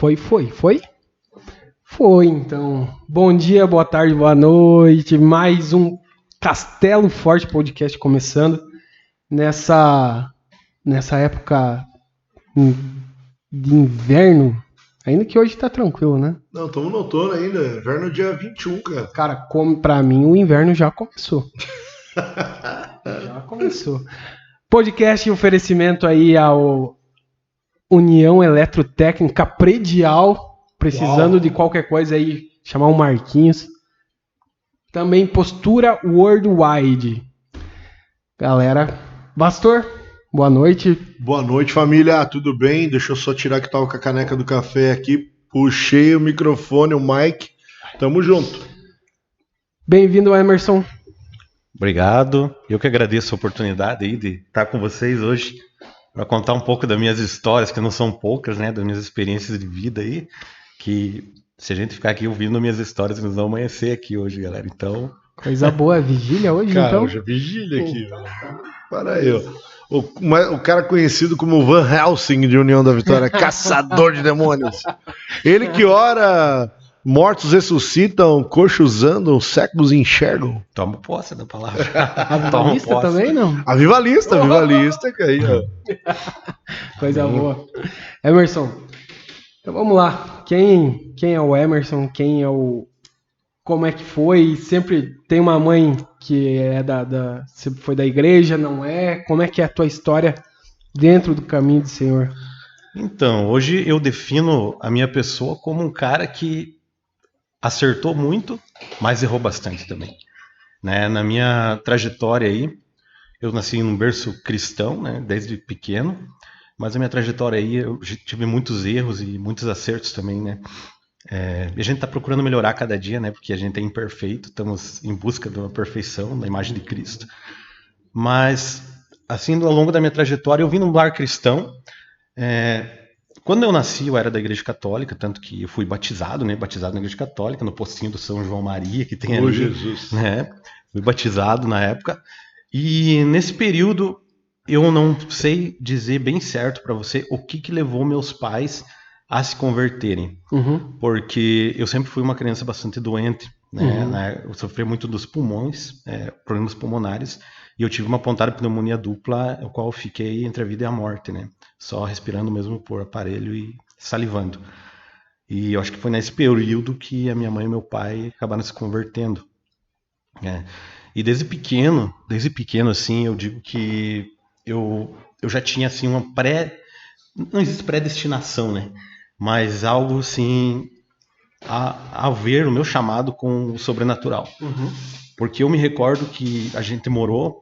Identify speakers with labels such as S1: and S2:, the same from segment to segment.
S1: Foi? Foi, então. Bom dia, boa tarde, boa noite. Mais um Castelo Forte Podcast começando nessa época de inverno. Ainda que hoje tá tranquilo, né?
S2: Não, estamos no outono ainda. Inverno dia 21, cara.
S1: Cara, pra mim o inverno já começou. Já começou. Podcast oferecimento aí ao União Eletrotécnica Predial. Precisando de qualquer coisa aí, chamar o Marquinhos. Também Postura Worldwide. Galera, Bastor, boa noite.
S2: Boa noite, família. Tudo bem? Deixa eu só tirar que tava com a caneca do café aqui. Puxei o microfone, o mic. Tamo junto.
S1: Bem-vindo, Emerson.
S3: Obrigado. Eu que agradeço a oportunidade aí de estar com vocês hoje para contar um pouco das minhas histórias, que não são poucas, né? Das minhas experiências de vida aí. Que se a gente ficar aqui ouvindo minhas histórias, nós vamos amanhecer aqui hoje, galera. Então.
S1: Coisa boa, vigília hoje,
S2: cara,
S1: então?
S2: Hoje é vigília aqui. Para aí, ó. O cara conhecido como Van Helsing de União da Vitória, caçador de demônios. Ele que ora, mortos ressuscitam, coxos andam, cegos enxergam.
S3: Toma posse da palavra.
S1: A Vivalista também, não?
S2: A Vivalista, que aí, ó.
S1: Coisa boa. Emerson, então vamos lá. Quem é o Emerson? Como é que foi? Sempre tem uma mãe que é sempre foi da igreja, não é? Como é que é a tua história dentro do caminho do Senhor?
S3: Então, hoje eu defino a minha pessoa como um cara que acertou muito, mas errou bastante também. Né? Na minha trajetória aí, eu nasci num berço cristão, né, desde pequeno, mas a minha trajetória aí eu tive muitos erros e muitos acertos também, né? A gente está procurando melhorar cada dia, né? Porque a gente é imperfeito, estamos em busca de uma perfeição, da imagem de Cristo. Mas, assim, ao longo da minha trajetória, eu vim num lar cristão. Quando eu nasci, eu era da Igreja Católica, tanto que eu fui batizado, né? Batizado na Igreja Católica, no postinho do São João Maria, que tem ali.
S2: Jesus.
S3: Né? Fui batizado na época. E nesse período, eu não sei dizer bem certo para você o que levou meus pais a se converterem.
S1: Uhum.
S3: Porque eu sempre fui uma criança bastante doente, né?
S1: Uhum.
S3: Eu sofri muito dos pulmões, problemas pulmonares, e eu tive uma pontada pneumonia dupla, o qual eu fiquei entre a vida e a morte, né? Só respirando mesmo por aparelho e salivando. E eu acho que foi nesse período que a minha mãe e meu pai acabaram se convertendo. Né? E desde pequeno assim, eu digo que eu já tinha assim uma não existe predestinação, né? Mas algo assim a ver o meu chamado com o sobrenatural.
S1: Uhum.
S3: Porque eu me recordo que a gente morou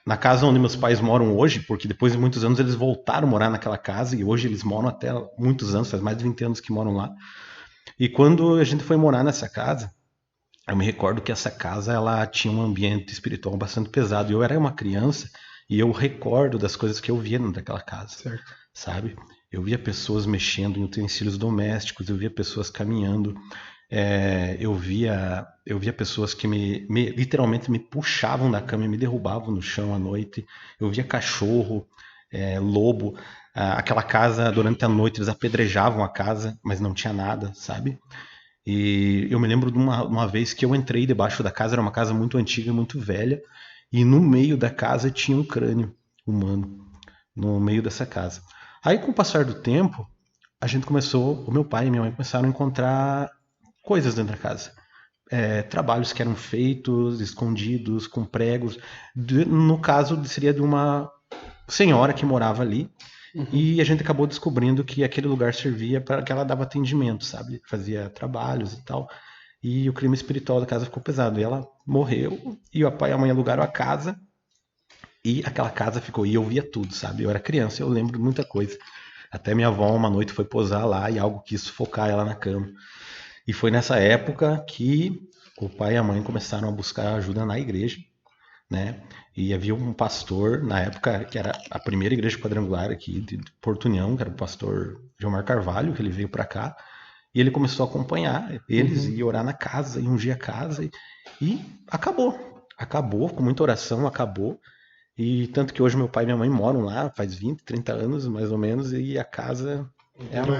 S3: na casa onde meus pais moram hoje, porque depois de muitos anos eles voltaram a morar naquela casa, e hoje eles moram até muitos anos, faz mais de 20 anos que moram lá. E quando a gente foi morar nessa casa, eu me recordo que essa casa ela tinha um ambiente espiritual bastante pesado. Eu era uma criança e eu recordo das coisas que eu via dentro daquela casa,
S1: certo.
S3: Sabe? Eu via pessoas mexendo em utensílios domésticos, eu via pessoas caminhando, eu via pessoas que literalmente me puxavam da cama e me derrubavam no chão à noite. Eu via cachorro, lobo. Aquela casa, durante a noite, eles apedrejavam a casa, mas não tinha nada, sabe? E eu me lembro de uma vez que eu entrei debaixo da casa, era uma casa muito antiga, muito velha, e no meio da casa tinha um crânio humano, no meio dessa casa. Aí, com o passar do tempo, o meu pai e minha mãe começaram a encontrar coisas dentro da casa. Trabalhos que eram feitos, escondidos, com pregos. No caso, seria de uma senhora que morava ali. Uhum. E a gente acabou descobrindo que aquele lugar servia para que ela dava atendimento, sabe? Fazia trabalhos e tal. E o clima espiritual da casa ficou pesado. E ela morreu, e o pai e a mãe alugaram a casa. E aquela casa ficou, e eu via tudo, sabe? Eu era criança, eu lembro de muita coisa. Até minha avó uma noite foi posar lá e algo quis sufocar ela na cama. E foi nessa época que o pai e a mãe começaram a buscar ajuda na igreja, né? E havia um pastor, na época, que era a primeira igreja quadrangular aqui de Porto União, que era o pastor Gilmar Carvalho, que ele veio para cá. E ele começou a acompanhar eles e orar na casa, e ungir a casa. E acabou. Acabou, com muita oração, acabou. E tanto que hoje meu pai e minha mãe moram lá, faz 20, 30 anos mais ou menos, e a casa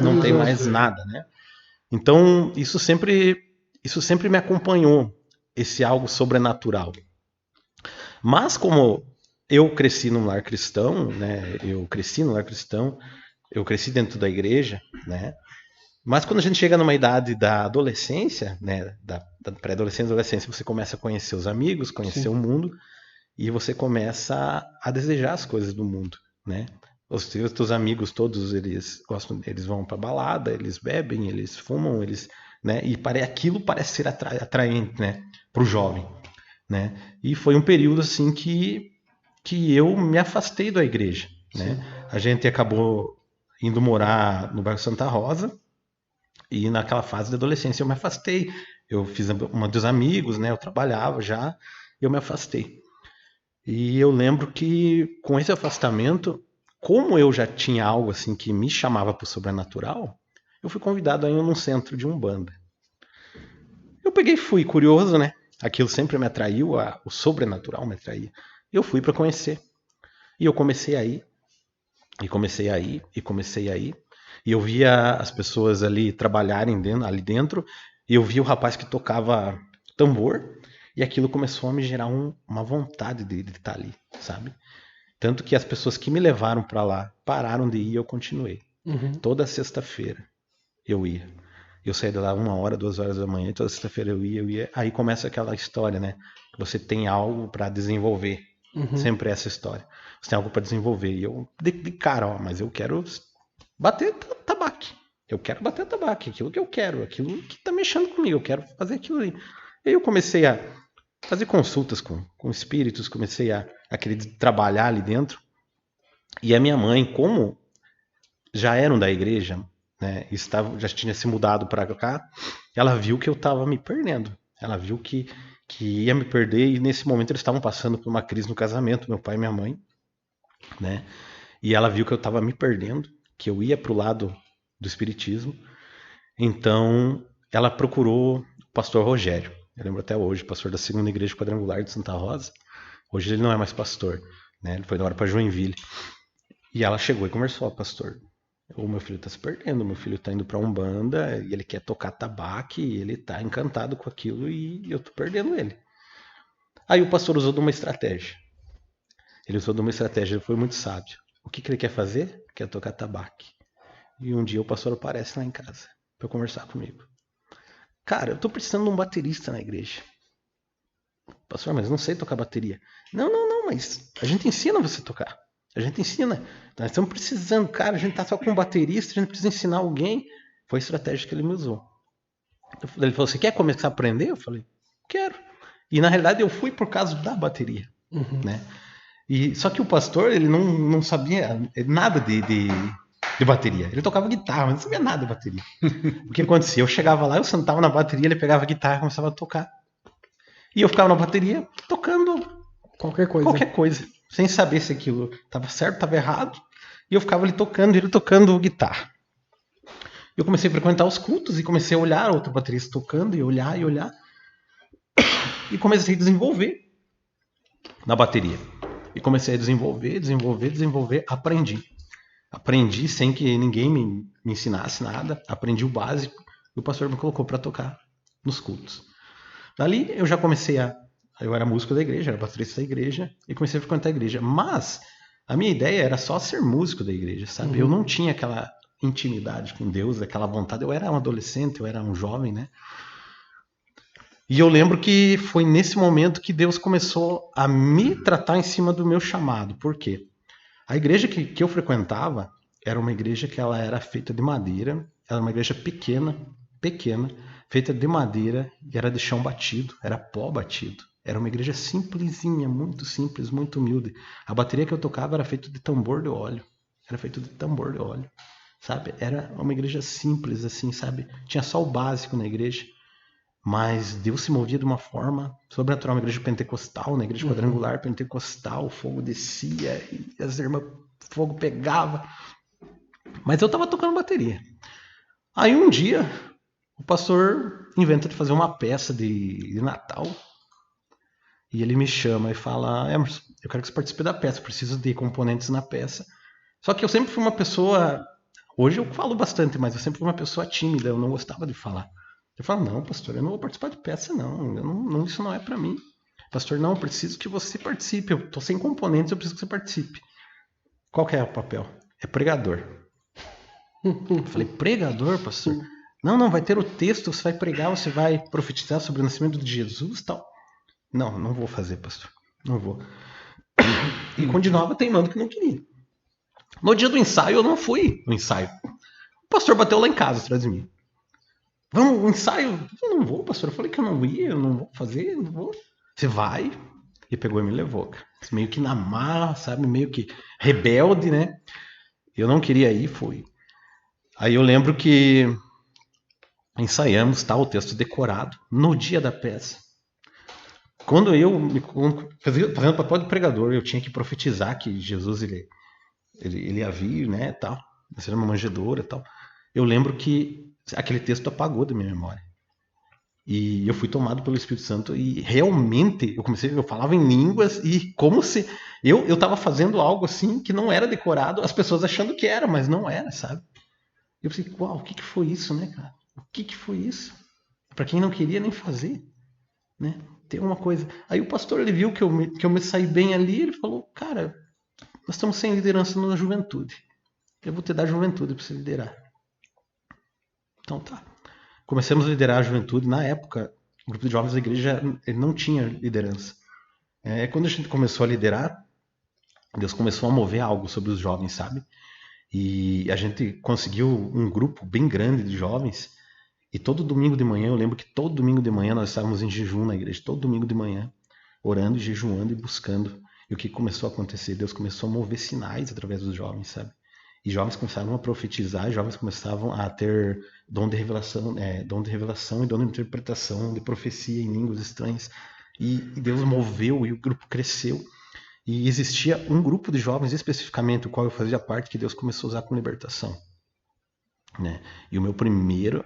S3: Não tem mais nada, né? Então, isso sempre me acompanhou, esse algo sobrenatural. Mas como eu cresci num lar cristão, né? Eu cresci dentro da igreja, né? Mas quando a gente chega numa idade da adolescência, né? Da pré-adolescência e adolescência, você começa a conhecer os amigos, conhecer o mundo, e você começa a desejar as coisas do mundo, né? Os teus amigos todos, eles vão pra balada, eles bebem, eles fumam, né? E aquilo parece ser atraente, né? Pro jovem, né? E foi um período assim que eu me afastei da igreja, né? A gente acabou indo morar no bairro Santa Rosa, e naquela fase da adolescência eu me afastei. Eu fiz uma dos amigos, né? Eu trabalhava já, e eu me afastei. E eu lembro que com esse afastamento, como eu já tinha algo assim que me chamava para o sobrenatural, eu fui convidado a ir num centro de Umbanda. Eu peguei e fui, curioso, né? Aquilo sempre me atraiu, o sobrenatural me atraía. Eu fui para conhecer. E eu comecei a ir, e comecei a ir, e comecei a ir. E eu via as pessoas ali trabalharem ali dentro, e eu via o rapaz que tocava tambor, e aquilo começou a me gerar uma vontade de estar ali, sabe? Tanto que as pessoas que me levaram para lá pararam de ir e eu continuei. Toda sexta-feira eu ia. Eu saía de lá 1h, 2h da manhã, toda sexta-feira eu ia. Aí começa aquela história, né? Você tem algo para desenvolver. Sempre essa história. Você tem algo para desenvolver. E eu, de cara, mas eu quero bater tabaque. Eu quero bater tabaque. Aquilo que eu quero. Aquilo que tá mexendo comigo. Eu quero fazer aquilo ali. E aí eu comecei a fazer consultas com espíritos. Comecei a querer trabalhar ali dentro. E a minha mãe, como já eram da igreja, né, já tinha se mudado para cá, ela viu que eu estava me perdendo. Ela viu que ia me perder, e nesse momento eles estavam passando por uma crise no casamento, meu pai e minha mãe, né? E ela viu que eu estava me perdendo, que eu ia para o lado do espiritismo. Então ela procurou o pastor Rogério. Eu lembro até hoje, pastor da 2ª Igreja Quadrangular de Santa Rosa. Hoje ele não é mais pastor, né? Ele foi embora para Joinville. E ela chegou e conversou: pastor, o meu filho está se perdendo, meu filho está indo para Umbanda e ele quer tocar tabaco e ele está encantado com aquilo e eu estou perdendo ele. Aí o pastor usou de uma estratégia. Ele foi muito sábio. O que ele quer fazer? Quer tocar tabaco. E um dia o pastor aparece lá em casa para conversar comigo. Cara, eu estou precisando de um baterista na igreja. Pastor, mas eu não sei tocar bateria. Não, mas a gente ensina você a tocar. A gente ensina. Nós estamos precisando, cara, a gente tá só com um baterista, a gente precisa ensinar alguém. Foi a estratégia que ele me usou. Ele falou: você quer começar a aprender? Eu falei: quero. E na realidade eu fui por causa da bateria, né? E só que o pastor, ele não sabia nada de bateria. Ele tocava guitarra, mas não sabia nada de bateria. O que acontecia? Eu chegava lá, eu sentava na bateria, ele pegava a guitarra e começava a tocar. E eu ficava na bateria tocando qualquer coisa, sem saber se aquilo estava certo, estava errado. E eu ficava ali tocando, ele tocando guitarra. Eu comecei a frequentar os cultos e comecei a olhar outro baterista tocando, e olhar. E comecei a desenvolver na bateria. E comecei a desenvolver, aprendi sem que ninguém me ensinasse nada, aprendi o básico, e o pastor me colocou para tocar nos cultos. Dali eu já comecei eu era músico da igreja, era baterista da igreja, e comecei a frequentar a igreja. Mas a minha ideia era só ser músico da igreja, sabe? Eu não tinha aquela intimidade com Deus, aquela vontade. Eu era um adolescente, eu era um jovem, né? E eu lembro que foi nesse momento que Deus começou a me tratar em cima do meu chamado. Por quê? A igreja que eu frequentava era uma igreja que ela era feita de madeira, era uma igreja pequena, feita de madeira, e era de chão batido, era pó batido. Era uma igreja simplesinha, muito simples, muito humilde. A bateria que eu tocava era feita de tambor de óleo. Sabe? Era uma igreja simples, assim, sabe? Tinha só o básico na igreja. Mas Deus se movia de uma forma sobrenatural. Uma igreja pentecostal, na igreja quadrangular pentecostal, o fogo descia e as irmãs, o fogo pegava. Mas eu estava tocando bateria. Aí um dia, o pastor inventa de fazer uma peça de Natal. E ele me chama e fala: Emerson, eu quero que você participe da peça, preciso de componentes na peça. Só que eu sempre fui uma pessoa Hoje eu falo bastante, mas eu sempre fui uma pessoa tímida, eu não gostava de falar. Eu falo, não, pastor, eu não vou participar de peça, não, isso não é para mim. Pastor, não, eu preciso que você participe, eu tô sem componentes, eu preciso que você participe. Qual que é o papel? É pregador. Eu falei, pregador, pastor? Não, vai ter o texto, você vai pregar, você vai profetizar sobre o nascimento de Jesus e tal. Não vou fazer, pastor, não vou. E continuava teimando que não queria. No dia do ensaio, eu não fui no ensaio. O pastor bateu lá em casa atrás de mim. Vamos, o ensaio? Eu não vou, pastor. Eu falei que eu não ia, eu não vou fazer, eu não vou. Você vai? E pegou e me levou, cara. Meio que na marra, sabe? Meio que rebelde, né? Eu não queria ir, fui. Aí eu lembro que ensaiamos, tá, o texto decorado no dia da peça. Quando eu fazendo papel de pregador, eu tinha que profetizar que Jesus ele ia vir, né, tal, ser uma manjedoura e tal. Eu lembro que aquele texto apagou da minha memória. E eu fui tomado pelo Espírito Santo e realmente eu falava em línguas e como se eu estava fazendo algo assim que não era decorado, as pessoas achando que era, mas não era, sabe? Eu pensei, uau, o que foi isso, né, cara? O que foi isso? Para quem não queria nem fazer, né? Tem uma coisa. Aí o pastor ele viu que eu me saí bem ali, ele falou, cara, nós estamos sem liderança na juventude. Eu vou te dar juventude para você liderar. Então tá. Começamos a liderar a juventude. Na época, o grupo de jovens da igreja ele não tinha liderança. Quando a gente começou a liderar, Deus começou a mover algo sobre os jovens, sabe? E a gente conseguiu um grupo bem grande de jovens. E todo domingo de manhã, eu lembro que todo domingo de manhã nós estávamos em jejum na igreja. Todo domingo de manhã, orando, jejuando e buscando. E o que começou a acontecer? Deus começou a mover sinais através dos jovens, sabe? E jovens começavam a profetizar, jovens começavam a ter dom de revelação e dom de interpretação, de profecia em línguas estranhas. E Deus moveu e o grupo cresceu. E existia um grupo de jovens especificamente, o qual eu fazia parte, que Deus começou a usar com libertação. Né? E minha primeira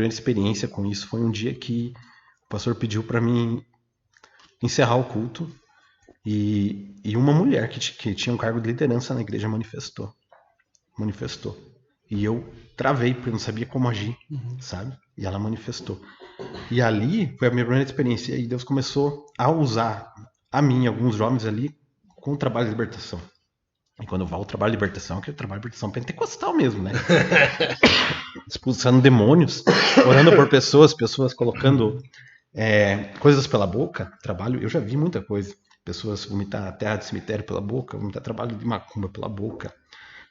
S3: experiência com isso foi um dia que o pastor pediu para mim encerrar o culto. E uma mulher que tinha um cargo de liderança na igreja manifestou. E eu travei, porque eu não sabia como agir, sabe? E ela manifestou. E ali foi a minha primeira experiência. E Deus começou a usar a mim e alguns jovens ali com o trabalho de libertação. E quando eu falo trabalho de libertação, que é o trabalho de libertação pentecostal mesmo, né? Expulsando demônios, orando por pessoas colocando coisas pela boca. Trabalho, eu já vi muita coisa. Pessoas vomitar terra de cemitério pela boca, vomitar trabalho de macumba pela boca,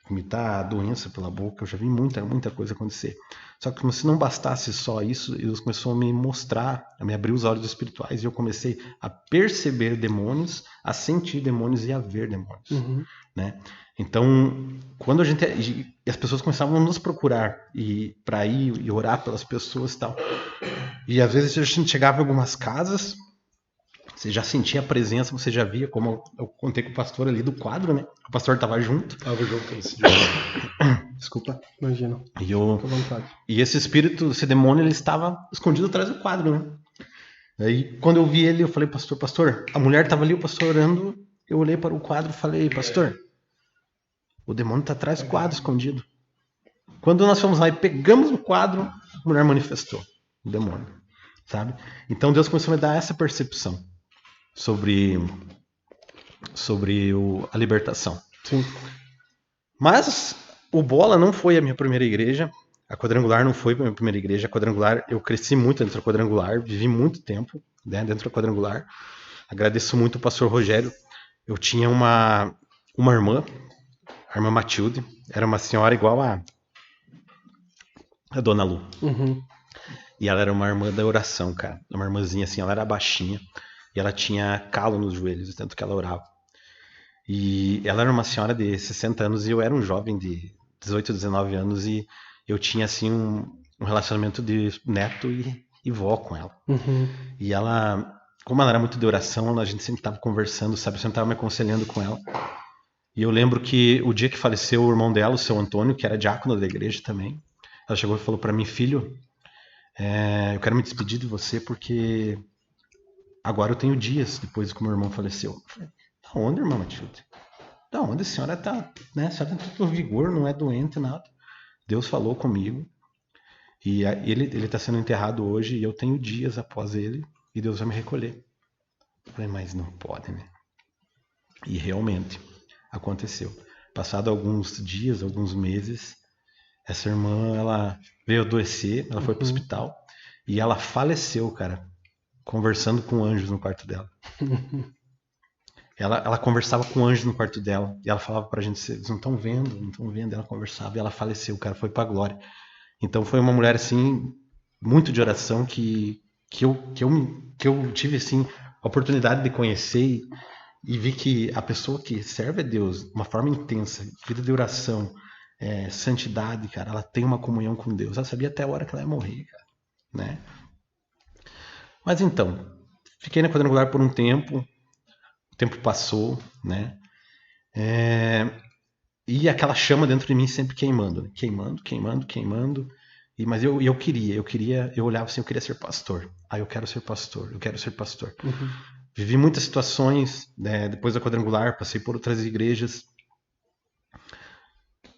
S3: vomitar doença pela boca. Eu já vi muita coisa acontecer. Só que se não bastasse só isso, Deus começou a me mostrar, a me abrir os olhos espirituais e eu comecei a perceber demônios, a sentir demônios e a ver demônios. Né? Então, quando as pessoas começavam a nos procurar para ir e orar pelas pessoas e tal. E às vezes a gente chegava em algumas casas, você já sentia a presença, você já via, como eu contei com o pastor ali do quadro, né? O pastor estava junto.
S2: Tava junto nesse dia.
S3: Desculpa.
S1: Imagina.
S3: E esse espírito, esse demônio, ele estava escondido atrás do quadro, né? Aí, quando eu vi ele, eu falei, pastor, a mulher estava ali, o pastor orando, eu olhei para o quadro e falei, pastor, o demônio está atrás do quadro, escondido. Quando nós fomos lá e pegamos o quadro, a mulher manifestou o demônio, sabe? Então Deus começou a me dar essa percepção sobre a libertação.
S1: Sim.
S3: Mas o Bola não foi a minha primeira igreja, a Quadrangular não foi a minha primeira igreja. A Quadrangular, eu cresci muito dentro da Quadrangular, vivi muito tempo, né, dentro da Quadrangular. Agradeço muito o pastor Rogério. Eu tinha uma irmã, a irmã Matilde, era uma senhora igual a Dona Lu. E ela era uma irmã da oração, cara. Uma irmãzinha assim, ela era baixinha. E ela tinha calo nos joelhos, tanto que ela orava. E ela era uma senhora de 60 anos e eu era um jovem de 18, 19 anos. E eu tinha, assim, um relacionamento de neto e vó com ela. E ela, como ela era muito de oração, a gente sempre estava conversando, sabe? Eu sempre estava me aconselhando com ela. E eu lembro que o dia que faleceu o irmão dela, o seu Antônio, que era diácono da igreja também, ela chegou e falou para mim, filho, eu quero me despedir de você porque agora eu tenho dias depois que o meu irmão faleceu. Eu falei, aonde, irmã Matilde? não, onde a senhora tá, né? A senhora tem todo o vigor, não é doente, nada. Deus falou comigo. E ele tá sendo enterrado hoje e eu tenho dias após ele e Deus vai me recolher. Eu falei, mas não pode, né? E realmente aconteceu. Passado alguns dias, alguns meses, essa irmã, ela veio adoecer, ela foi pro hospital e ela faleceu, cara, conversando com anjos no quarto dela. Ela conversava com anjos no quarto dela e ela falava pra gente, vocês não estão vendo, não estão vendo. Ela conversava e ela faleceu, cara, foi pra glória. Então foi uma mulher, assim, muito de oração que eu tive, assim, a oportunidade de conhecer e vi que a pessoa que serve a Deus de uma forma intensa, vida de oração, santidade, cara, ela tem uma comunhão com Deus. Ela sabia até a hora que ela ia morrer, cara, né? Mas então, fiquei na quadrangular por um tempo, o tempo passou, né? E aquela chama dentro de mim sempre queimando, né? Queimando. Mas eu olhava assim, eu queria ser pastor. Eu quero ser pastor.
S1: Uhum.
S3: Vivi muitas situações, né? Depois da quadrangular, passei por outras igrejas.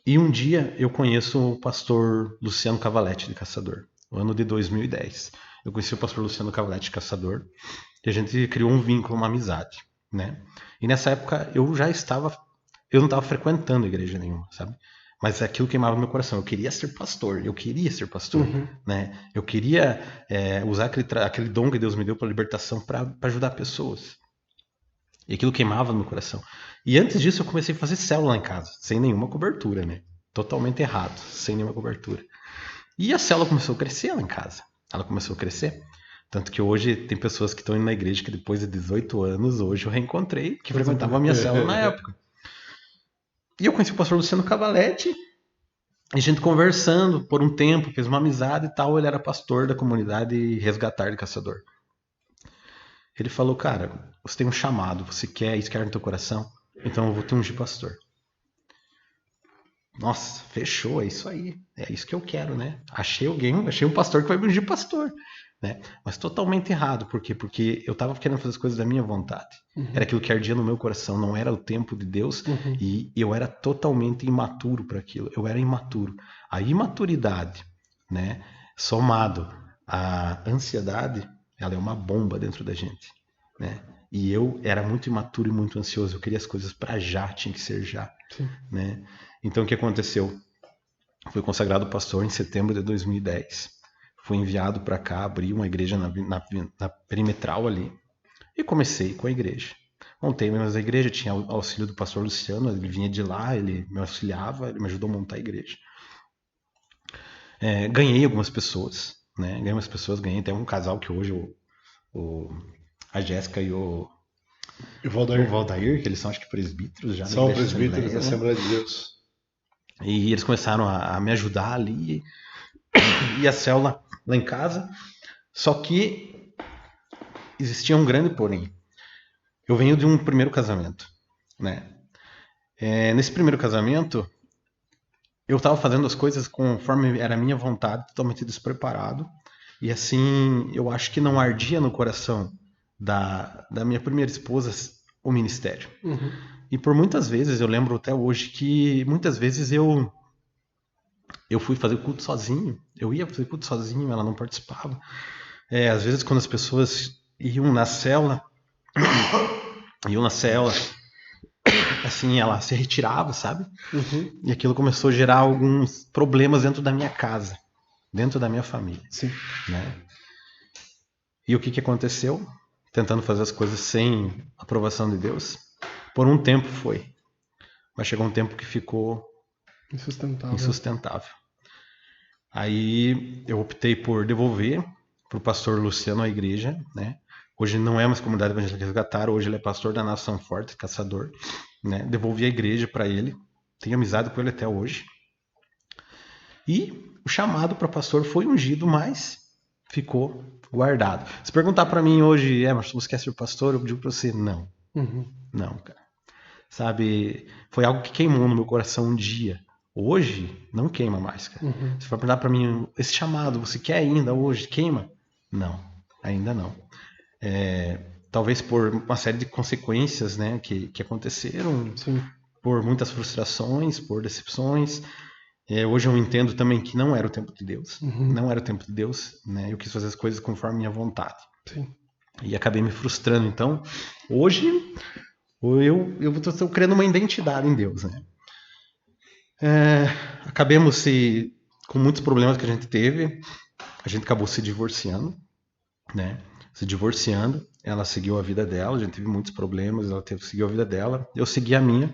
S3: E um dia eu conheço o pastor Luciano Cavaletti, de Caçador, no ano de 2010. Eu conheci o pastor Luciano Cavaletti, de Caçador, e a gente criou um vínculo, uma amizade, né? E nessa época eu não estava frequentando igreja nenhuma, sabe? Mas aquilo queimava no meu coração. Eu queria ser pastor, né? Eu queria usar aquele dom que Deus me deu para libertação para ajudar pessoas. E aquilo queimava no meu coração. E antes disso eu comecei a fazer célula lá em casa, sem nenhuma cobertura, né? Totalmente errado, sem nenhuma cobertura. E a célula começou a crescer lá em casa. Ela começou a crescer. Tanto que hoje tem pessoas que estão indo na igreja que depois de 18 anos, hoje eu reencontrei, que frequentavam a minha célula na época. E eu conheci o pastor Luciano Cavaletti, a gente conversando por um tempo, fez uma amizade e tal. Ele era pastor da comunidade Resgatar de Caçador. Ele falou, cara, você tem um chamado, você quer isso, quer no teu coração? Então eu vou te ungir pastor. Nossa, fechou, é isso aí. É isso que eu quero, né? Achei um pastor que vai me ungir pastor. Né? Mas totalmente errado. Por quê? Porque eu estava querendo fazer as coisas da minha vontade. Era aquilo que ardia no meu coração, não era o tempo de Deus. E eu era totalmente imaturo para aquilo. Eu era imaturo. A imaturidade, né, somado à ansiedade, ela é uma bomba dentro da gente, né? E eu era muito imaturo e muito ansioso. Eu queria as coisas para já, tinha que ser já, né? Então o que aconteceu? Fui consagrado pastor em setembro de 2010. Fui enviado para cá, abri uma igreja na perimetral ali e comecei com a igreja. Montei mesmo a igreja, tinha o auxílio do pastor Luciano, ele vinha de lá, ele me auxiliava, ele me ajudou a montar a igreja. Ganhei algumas pessoas, né? Ganhei até um casal que hoje a Jéssica e o Valdair, que eles são acho que presbíteros já.
S2: São presbíteros da Assembleia de Deus.
S3: E eles começaram a me ajudar ali e a célula lá em casa. Só que existia um grande porém. Eu venho de um primeiro casamento, né? Nesse primeiro casamento, eu estava fazendo as coisas conforme era a minha vontade, totalmente despreparado. E assim, eu acho que não ardia no coração da minha primeira esposa o ministério. E por muitas vezes, eu lembro até hoje que muitas vezes eu fui fazer culto sozinho. Eu ia fazer culto sozinho, ela não participava. Às vezes quando as pessoas iam na célula, assim, ela se retirava, sabe? E aquilo começou a gerar alguns problemas dentro da minha casa, dentro da minha família.
S1: Sim.
S3: Né? E o que aconteceu? Tentando fazer as coisas sem aprovação de Deus. Por um tempo foi. Mas chegou um tempo que ficou insustentável. Aí eu optei por devolver para o pastor Luciano a igreja, né? Hoje não é mais comunidade evangélica Resgatar, hoje ele é pastor da Nação Forte, Caçador, né? Devolvi a igreja para ele, tenho amizade com ele até hoje. E o chamado para pastor foi ungido, mas ficou guardado. Se perguntar para mim hoje, Emerson, você quer ser pastor? Eu digo para você, não. Não, cara. Sabe, foi algo que queimou no meu coração um dia. Hoje, não queima mais, cara. Se for perguntar para mim, esse chamado, você quer ainda hoje? Queima? Não, ainda não. Talvez por uma série de consequências, né, que aconteceram.
S1: Sim.
S3: por muitas frustrações, por decepções. Hoje eu entendo também que não era o tempo de Deus. Não era o tempo de Deus, né? Eu quis fazer as coisas conforme minha vontade.
S1: Sim.
S3: E acabei me frustrando. Então, hoje, eu estou criando uma identidade em Deus, né? Acabamos com muitos problemas que a gente teve. A gente acabou se divorciando, né? Se divorciando. Ela seguiu a vida dela. A gente teve muitos problemas. Ela seguiu a vida dela. Eu segui a minha.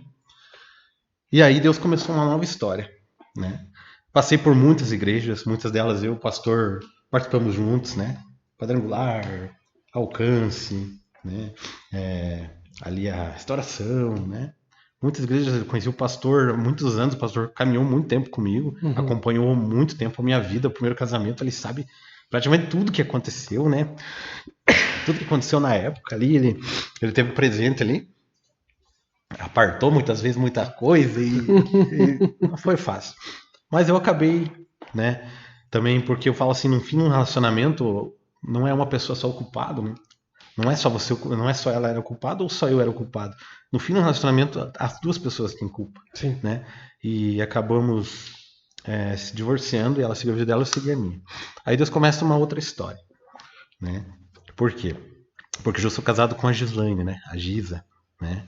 S3: E aí Deus começou uma nova história, né? Passei por muitas igrejas, muitas delas eu e o pastor participamos juntos, né? Quadrangular, Alcance, né? Ali a Restauração, né? Muitas igrejas, eu conheci o pastor há muitos anos, o pastor caminhou muito tempo comigo, acompanhou muito tempo a minha vida, o primeiro casamento, ele sabe praticamente tudo que aconteceu, né? Tudo que aconteceu na época ali, ele teve presente ali. Apartou muitas vezes muita coisa e não foi fácil. Mas eu acabei, né? Também porque eu falo assim, no fim de um relacionamento, não é uma pessoa só o culpado, né? Não é só você, não é só ela era o culpado ou só eu era o culpado. No fim do relacionamento, as duas pessoas têm culpa,
S1: Sim.
S3: né? E acabamos se divorciando e ela seguiu a vida dela, eu segui a minha. Aí Deus começa uma outra história, né? Por quê? Porque eu sou casado com a Gislaine, né? A Giza, né?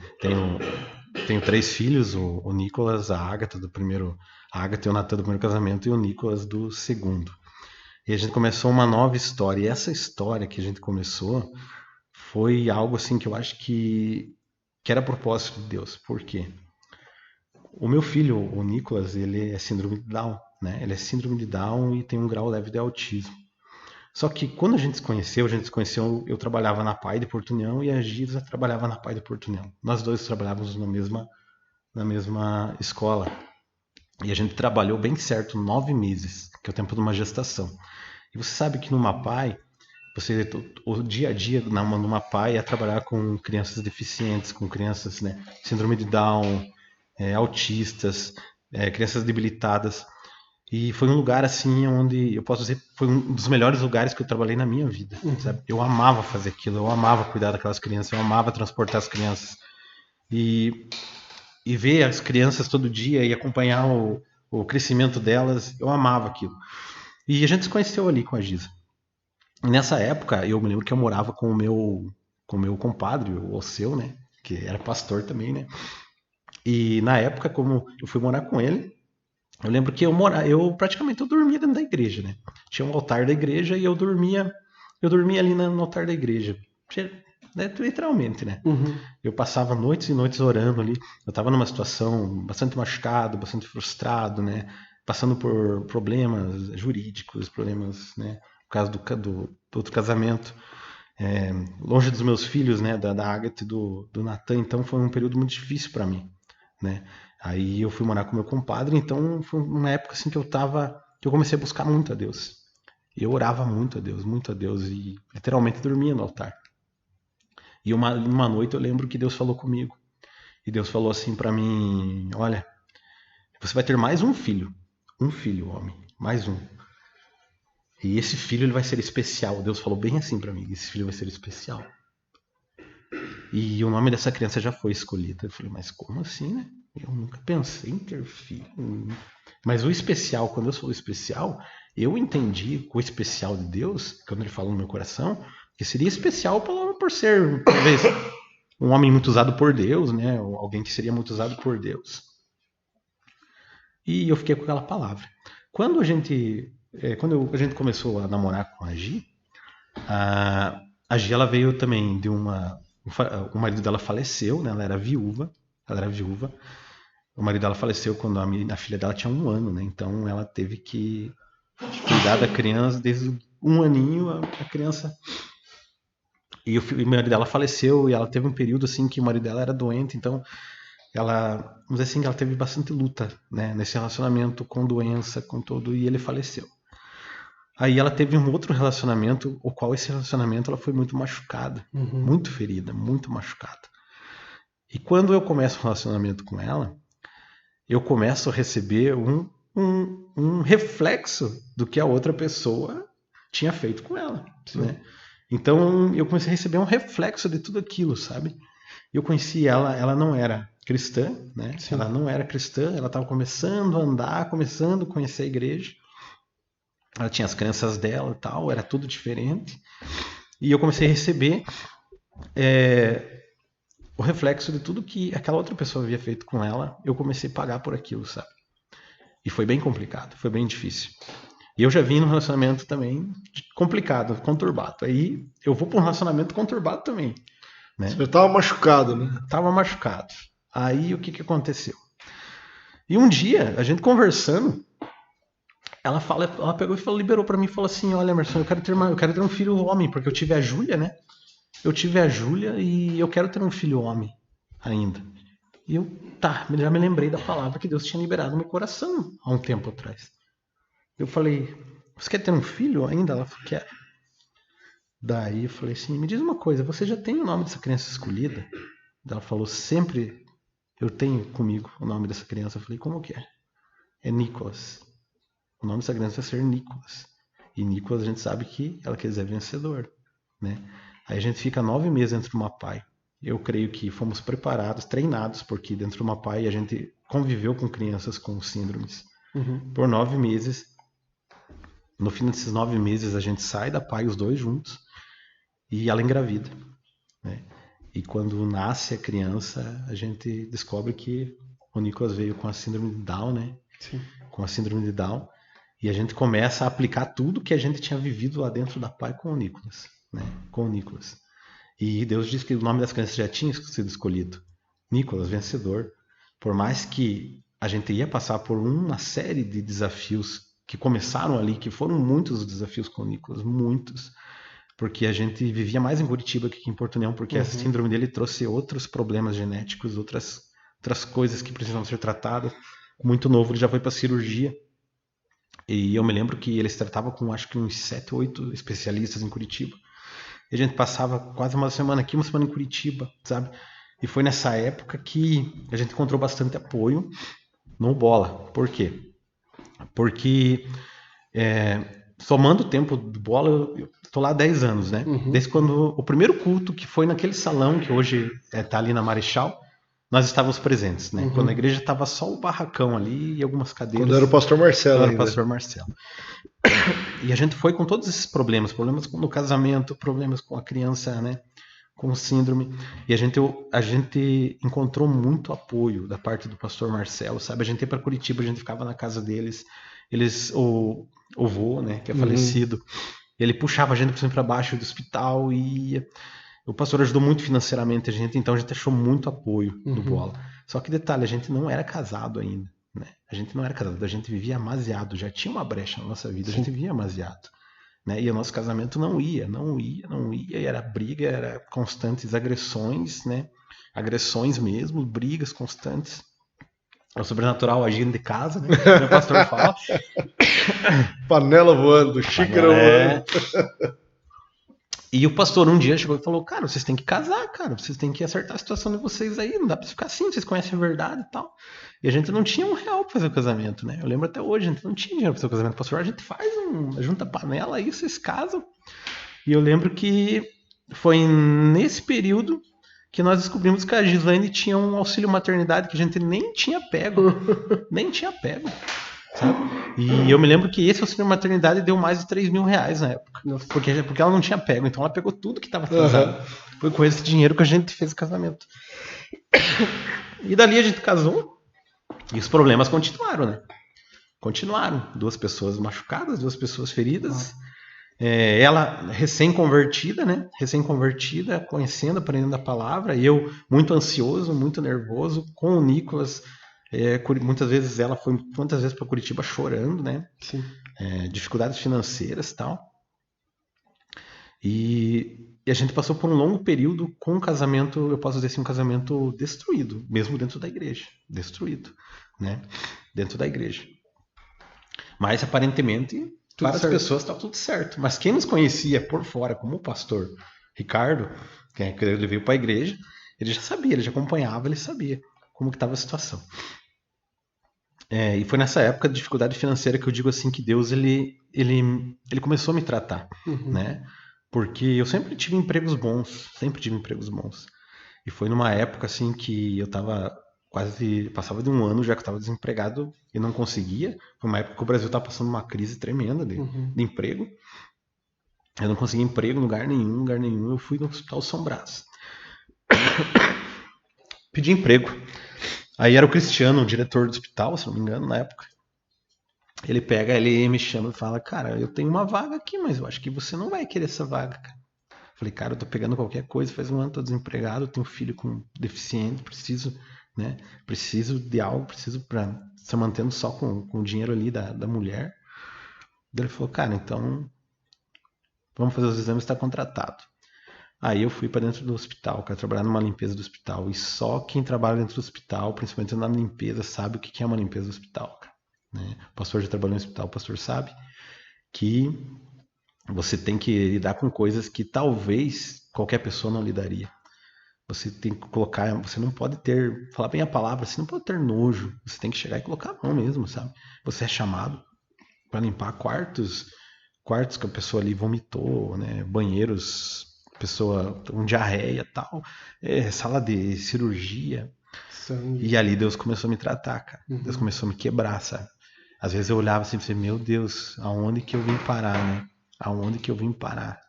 S3: Tenho 3 filhos, o Nicolas, a Agatha do primeiro, a Agatha e o Natan do primeiro casamento e o Nicolas do segundo. E a gente começou uma nova história. E essa história que a gente começou foi algo assim que eu acho que era propósito de Deus. Por quê? O meu filho, o Nicolas, ele é síndrome de Down, né? Ele é síndrome de Down e tem um grau leve de autismo. Só que quando a gente se conheceu, eu trabalhava na PAI de Porto União e a Giza trabalhava na PAI de Porto União. Nós dois trabalhávamos na mesma escola. E a gente trabalhou bem certo 9 meses, que é o tempo de uma gestação. E você sabe que numa PAI, o dia a dia numa PAI é trabalhar com crianças deficientes, com crianças, né, síndrome de Down, autistas, crianças debilitadas. E foi um lugar assim onde eu posso dizer foi um dos melhores lugares que eu trabalhei na minha vida. Sabe? Eu amava fazer aquilo, eu amava cuidar daquelas crianças, eu amava transportar as crianças. E ver as crianças todo dia e acompanhar o crescimento delas, eu amava aquilo. E a gente se conheceu ali com a Giza. E nessa época, eu me lembro que eu morava com o meu compadre, o Alceu, né? Que era pastor também, né? E na época, como eu fui morar com ele, eu lembro que eu praticamente dormia dentro da igreja, né? Tinha um altar da igreja e eu dormia ali no altar da igreja. Literalmente, né? Eu passava noites e noites orando ali. Eu estava numa situação bastante machucado, bastante frustrado, né? Passando por problemas jurídicos, problemas, né? Por causa do outro casamento. Longe dos meus filhos, né? Da Agatha e do Natan. Então foi um período muito difícil para mim, né? Aí eu fui morar com meu compadre. Então foi uma época assim que eu comecei a buscar muito a Deus. E eu orava muito a Deus. E literalmente dormia no altar. E uma noite eu lembro que Deus falou comigo. E Deus falou assim para mim: olha, você vai ter mais um filho, homem, mais um. E esse filho ele vai ser especial. Deus falou bem assim para mim: esse filho vai ser especial. E o nome dessa criança já foi escolhido. Eu falei: mas como assim, né? Eu nunca pensei em ter filho. Mas o especial, quando Deus falou especial, eu entendi o especial de Deus, quando Ele falou no meu coração, que seria especial por ser, talvez, um homem muito usado por Deus, né? Ou alguém que seria muito usado por Deus. E eu fiquei com aquela palavra. Quando a gente começou a namorar com a Gi, a Gi ela veio também de o marido dela faleceu, né? Ela era viúva. O marido dela faleceu quando a filha dela tinha 1 ano, né? Então ela teve que cuidar da criança desde 1 aninho, a criança. E o marido dela faleceu e ela teve um período assim que o marido dela era doente, então vamos dizer assim, ela teve bastante luta, né, nesse relacionamento com doença, com tudo, e ele faleceu. Aí ela teve um outro relacionamento, o qual esse relacionamento ela foi muito machucada, muito ferida, muito machucada. E quando eu começo um relacionamento com ela, eu começo a receber um reflexo do que a outra pessoa tinha feito com ela, né? Então eu comecei a receber um reflexo de tudo aquilo, sabe? Eu conheci ela não era cristã, né?
S1: Sim.
S3: Ela não era cristã, ela estava começando a andar, começando a conhecer a igreja. Ela tinha as crenças dela e tal, era tudo diferente. E eu comecei a receber o reflexo de tudo que aquela outra pessoa havia feito com ela. Eu comecei a pagar por aquilo, sabe? E foi bem complicado, foi bem difícil. E eu já vim num relacionamento também complicado, conturbado. Aí eu vou para um relacionamento conturbado também. Né?
S2: Você estava machucado, né?
S3: Tava machucado. Aí o que aconteceu? E um dia, a gente conversando, ela pegou e liberou pra mim e falou assim: olha, Emerson, eu quero ter um filho homem, porque eu tive a Júlia, né? Eu tive a Júlia e eu quero ter um filho homem ainda. E eu, já me lembrei da palavra que Deus tinha liberado no meu coração há um tempo atrás. Eu falei: você quer ter um filho ainda? Ela falou: quero. Daí eu falei assim: me diz uma coisa, você já tem o nome dessa criança escolhida? Ela falou: sempre eu tenho comigo o nome dessa criança. Eu falei: como que é? É Nicolas. O nome dessa criança vai ser Nicolas. E Nicolas a gente sabe que ela quer dizer vencedor, né? Aí a gente fica 9 meses dentro de uma PAI. Eu creio que fomos preparados, treinados, porque dentro de uma PAI a gente conviveu com crianças com síndromes por 9 meses. No fim desses 9 meses a gente sai da PAI os dois juntos e ela engravida, né? E quando nasce a criança, a gente descobre que o Nicolas veio com a síndrome de Down, né?
S1: Sim.
S3: Com a síndrome de Down. E a gente começa a aplicar tudo que a gente tinha vivido lá dentro da PAI com o Nicolas, né? Com o Nicolas. E Deus disse que o nome das crianças já tinha sido escolhido. Nicolas, vencedor. Por mais que a gente ia passar por uma série de desafios que começaram ali, que foram muitos os desafios com o Nicolas, muitos. Porque a gente vivia mais em Curitiba que em Porto União, porque a síndrome dele trouxe outros problemas genéticos, outras coisas que precisavam ser tratadas. Muito novo, ele já foi para cirurgia. E eu me lembro que eles tratavam com acho que uns 7 ou 8 especialistas em Curitiba. E a gente passava quase uma semana aqui, uma semana em Curitiba, sabe? E foi nessa época que a gente encontrou bastante apoio no Bola. Por quê? Porque somando o tempo do Bola, eu tô lá há 10 anos, né? Desde quando o primeiro culto, que foi naquele salão que hoje tá ali na Marechal, nós estávamos presentes, né? Quando a igreja estava só o barracão ali e algumas cadeiras.
S2: Quando era o pastor Marcelo ainda.
S3: Era o pastor Marcelo. E a gente foi com todos esses problemas no casamento, problemas com a criança, né? Com síndrome. E a gente encontrou muito apoio da parte do pastor Marcelo, sabe? A gente ia para Curitiba, a gente ficava na casa deles. O vô, né? Que é falecido. Ele puxava a gente para cima e para baixo do hospital e o pastor ajudou muito financeiramente a gente, então a gente achou muito apoio do Bola. Só que detalhe, a gente não era casado ainda, né? A gente não era casado, a gente vivia amaziado, já tinha uma brecha na nossa vida, a gente vivia amaziado, né? E o nosso casamento não ia, e era briga, era constantes agressões, né? Agressões mesmo, brigas constantes. É o sobrenatural agindo de casa, né? O pastor fala.
S2: Panela voando, xícara voando.
S3: E o pastor um dia chegou e falou: cara, vocês têm que casar, cara, vocês têm que acertar a situação de vocês aí, não dá pra ficar assim, vocês conhecem a verdade e tal. E a gente não tinha R$1 pra fazer o casamento, né? Eu lembro até hoje, a gente não tinha dinheiro pra fazer o casamento. O pastor, a gente faz junta panela aí, vocês casam. E eu lembro que foi nesse período que nós descobrimos que a Gislaine tinha um auxílio maternidade que a gente nem tinha pego. Sabe? E eu me lembro que esse auxílio maternidade deu mais de R$3.000 na época. Porque ela não tinha pego. Então ela pegou tudo que estava atrasado. Foi com esse dinheiro que a gente fez o casamento. E dali a gente casou. E os problemas continuaram, né? Continuaram. 2 pessoas machucadas, 2 pessoas feridas. Ela recém-convertida, né? Recém-convertida, conhecendo, aprendendo a palavra. E eu muito ansioso, muito nervoso, com o Nicolas. Muitas vezes ela foi quantas vezes para Curitiba chorando, né?
S1: Sim.
S3: Dificuldades financeiras e tal. E a gente passou por um longo período com um casamento, eu posso dizer assim, um casamento destruído, mesmo dentro da igreja. Destruído, né? Dentro da igreja. Mas aparentemente, para as pessoas estava tudo certo. Mas quem nos conhecia por fora, como o pastor Ricardo, que ele veio para a igreja, ele já sabia, ele já acompanhava, ele sabia como que estava a situação. E foi nessa época de dificuldade financeira que eu digo assim que Deus ele começou a me tratar, né? Porque eu sempre tive empregos bons, E foi numa época assim que eu tava passava de um ano já que eu estava desempregado e não conseguia. Foi uma época que o Brasil estava passando uma crise tremenda de emprego. Eu não conseguia emprego em lugar nenhum. Eu fui no Hospital São Brás. Pedi emprego. Aí era o Cristiano, o diretor do hospital, se não me engano, na época. Ele me chama e fala, cara, eu tenho uma vaga aqui, mas eu acho que você não vai querer essa vaga, cara. Falei, cara, eu tô pegando qualquer coisa, faz um ano, tô desempregado, tenho um filho com deficiente, preciso de algo, preciso pra se mantendo só com o dinheiro ali da mulher. Daí ele falou, cara, então vamos fazer os exames, está contratado. Aí eu fui para dentro do hospital, cara, trabalhar numa limpeza do hospital. E só quem trabalha dentro do hospital, principalmente na limpeza, sabe o que é uma limpeza do hospital, cara. Né? O pastor já trabalhou no hospital, o pastor sabe que você tem que lidar com coisas que talvez qualquer pessoa não lidaria. Você tem que colocar, você não pode falar bem a palavra, você não pode ter nojo. Você tem que chegar e colocar a mão mesmo, sabe? Você é chamado para limpar quartos que a pessoa ali vomitou, né? Banheiros, pessoa com diarreia e tal, sala de cirurgia.
S1: Sangue.
S3: E ali Deus começou a me tratar, cara. Deus começou a me quebrar, sabe? Às vezes eu olhava assim e falei, meu Deus, aonde que eu vim parar, né? Aonde que eu vim parar?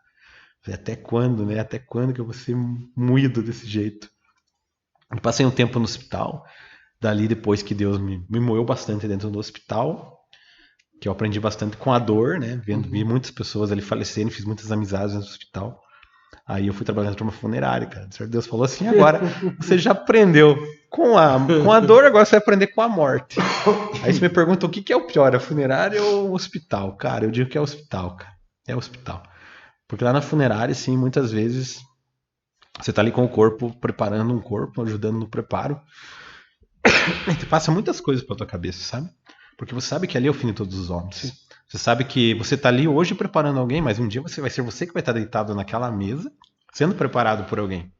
S3: Falei, até quando, né? Até quando que eu vou ser moído desse jeito? Eu passei um tempo no hospital, dali depois que Deus me moeu bastante dentro do hospital, que eu aprendi bastante com a dor, né? Vi muitas pessoas ali falecerem, fiz muitas amizades no hospital. Aí eu fui trabalhando para uma funerária, cara. Deus falou assim, agora você já aprendeu com a dor, agora você vai aprender com a morte. Aí você me pergunta o que é o pior, a funerária ou o hospital? Cara, eu digo que é o hospital, cara. É o hospital. Porque lá na funerária, sim, muitas vezes você tá ali com o corpo, preparando um corpo, ajudando no preparo. E te passa muitas coisas pela tua cabeça, sabe? Porque você sabe que ali é o fim de todos os homens. Sim. Você sabe que você está ali hoje preparando alguém, mas um dia vai ser você que vai estar deitado naquela mesa, sendo preparado por alguém.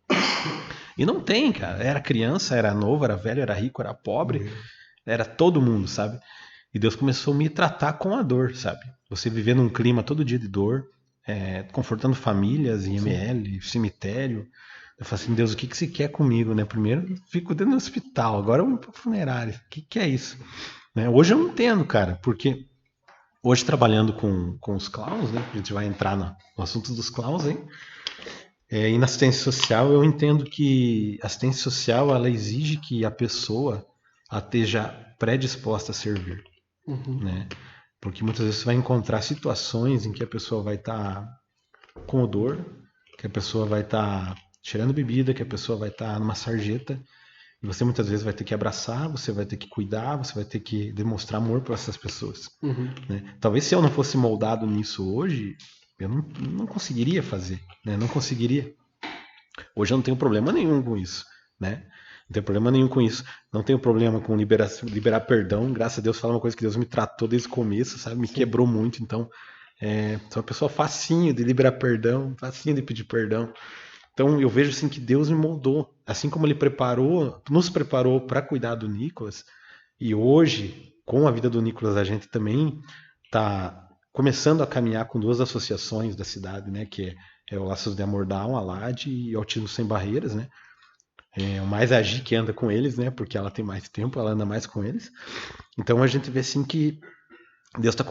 S3: E não tem, cara. Era criança, era novo, era velho, era rico, era pobre. Era todo mundo, sabe? E Deus começou a me tratar com a dor, sabe? Você viver num clima todo dia de dor, confortando famílias, IML, cemitério. Eu falo assim, Deus, o que você quer comigo, né? Primeiro eu fico dentro do hospital, agora eu vou para funerária. O que é isso? Né? Hoje eu não entendo, cara, porque hoje trabalhando com os clowns, né? A gente vai entrar no assunto dos clowns, hein? E na assistência social eu entendo que a assistência social ela exige que a pessoa esteja predisposta a servir, né? Porque muitas vezes você vai encontrar situações em que a pessoa vai estar com dor, que a pessoa vai estar cheirando bebida, que a pessoa vai estar numa sarjeta. E você muitas vezes vai ter que abraçar, você vai ter que cuidar, você vai ter que demonstrar amor para essas pessoas. Né? Talvez se eu não fosse moldado nisso hoje, eu não conseguiria fazer, né? Não conseguiria. Hoje eu não tenho problema nenhum com isso, né? Não tenho problema nenhum com isso. Não tenho problema com liberar perdão. Graças a Deus, fala uma coisa que Deus me tratou desde o começo, sabe? Me quebrou muito. Então, sou uma pessoa facinho de liberar perdão, facinho de pedir perdão. Então eu vejo assim que Deus me moldou, assim como Ele nos preparou para cuidar do Nicolas. E hoje, com a vida do Nicolas, a gente também está começando a caminhar com 2 associações da cidade, né? Que é o Laços de Amor Down, a LAD, e Autismo Sem Barreiras, né? Mais a Gi que anda com eles, né? Porque ela tem mais tempo, ela anda mais com eles. Então a gente vê assim que Deus está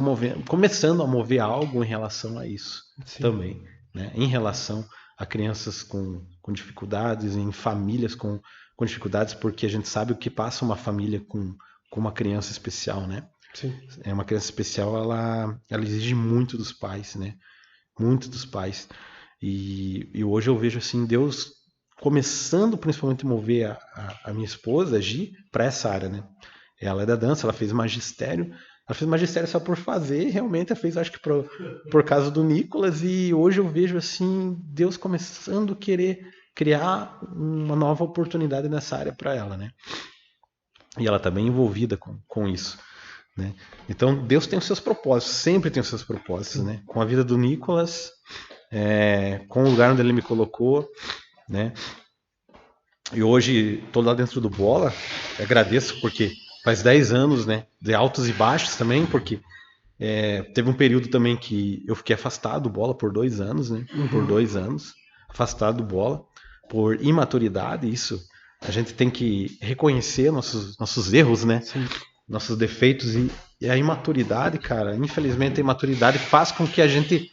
S3: começando a mover algo em relação a isso. Sim. Também, né? Em relação a crianças com dificuldades, em famílias com dificuldades, porque a gente sabe o que passa uma família com uma criança especial, né? Sim. Uma criança especial, ela exige muito dos pais, né? Muito dos pais. E hoje eu vejo assim, Deus começando principalmente a mover a minha esposa, a Gi, para essa área, né? Ela é da dança, ela fez magistério. Ela fez magistério só por fazer, realmente ela fez, acho que por causa do Nicolas, e hoje eu vejo assim, Deus começando a querer criar uma nova oportunidade nessa área para ela, né? E ela está bem envolvida com isso, né? Então Deus tem os seus propósitos, sempre tem os seus propósitos, né? Com a vida do Nicolas, com o lugar onde ele me colocou, né? E hoje estou lá dentro do Bola, agradeço porque faz 10 anos, né, de altos e baixos também, porque teve um período também que eu fiquei afastado do Bola por 2 anos, né, por 2 anos, afastado do Bola, por imaturidade, isso. A gente tem que reconhecer nossos erros, né?
S1: Sim.
S3: Nossos defeitos e a imaturidade, cara, infelizmente a imaturidade faz com que a gente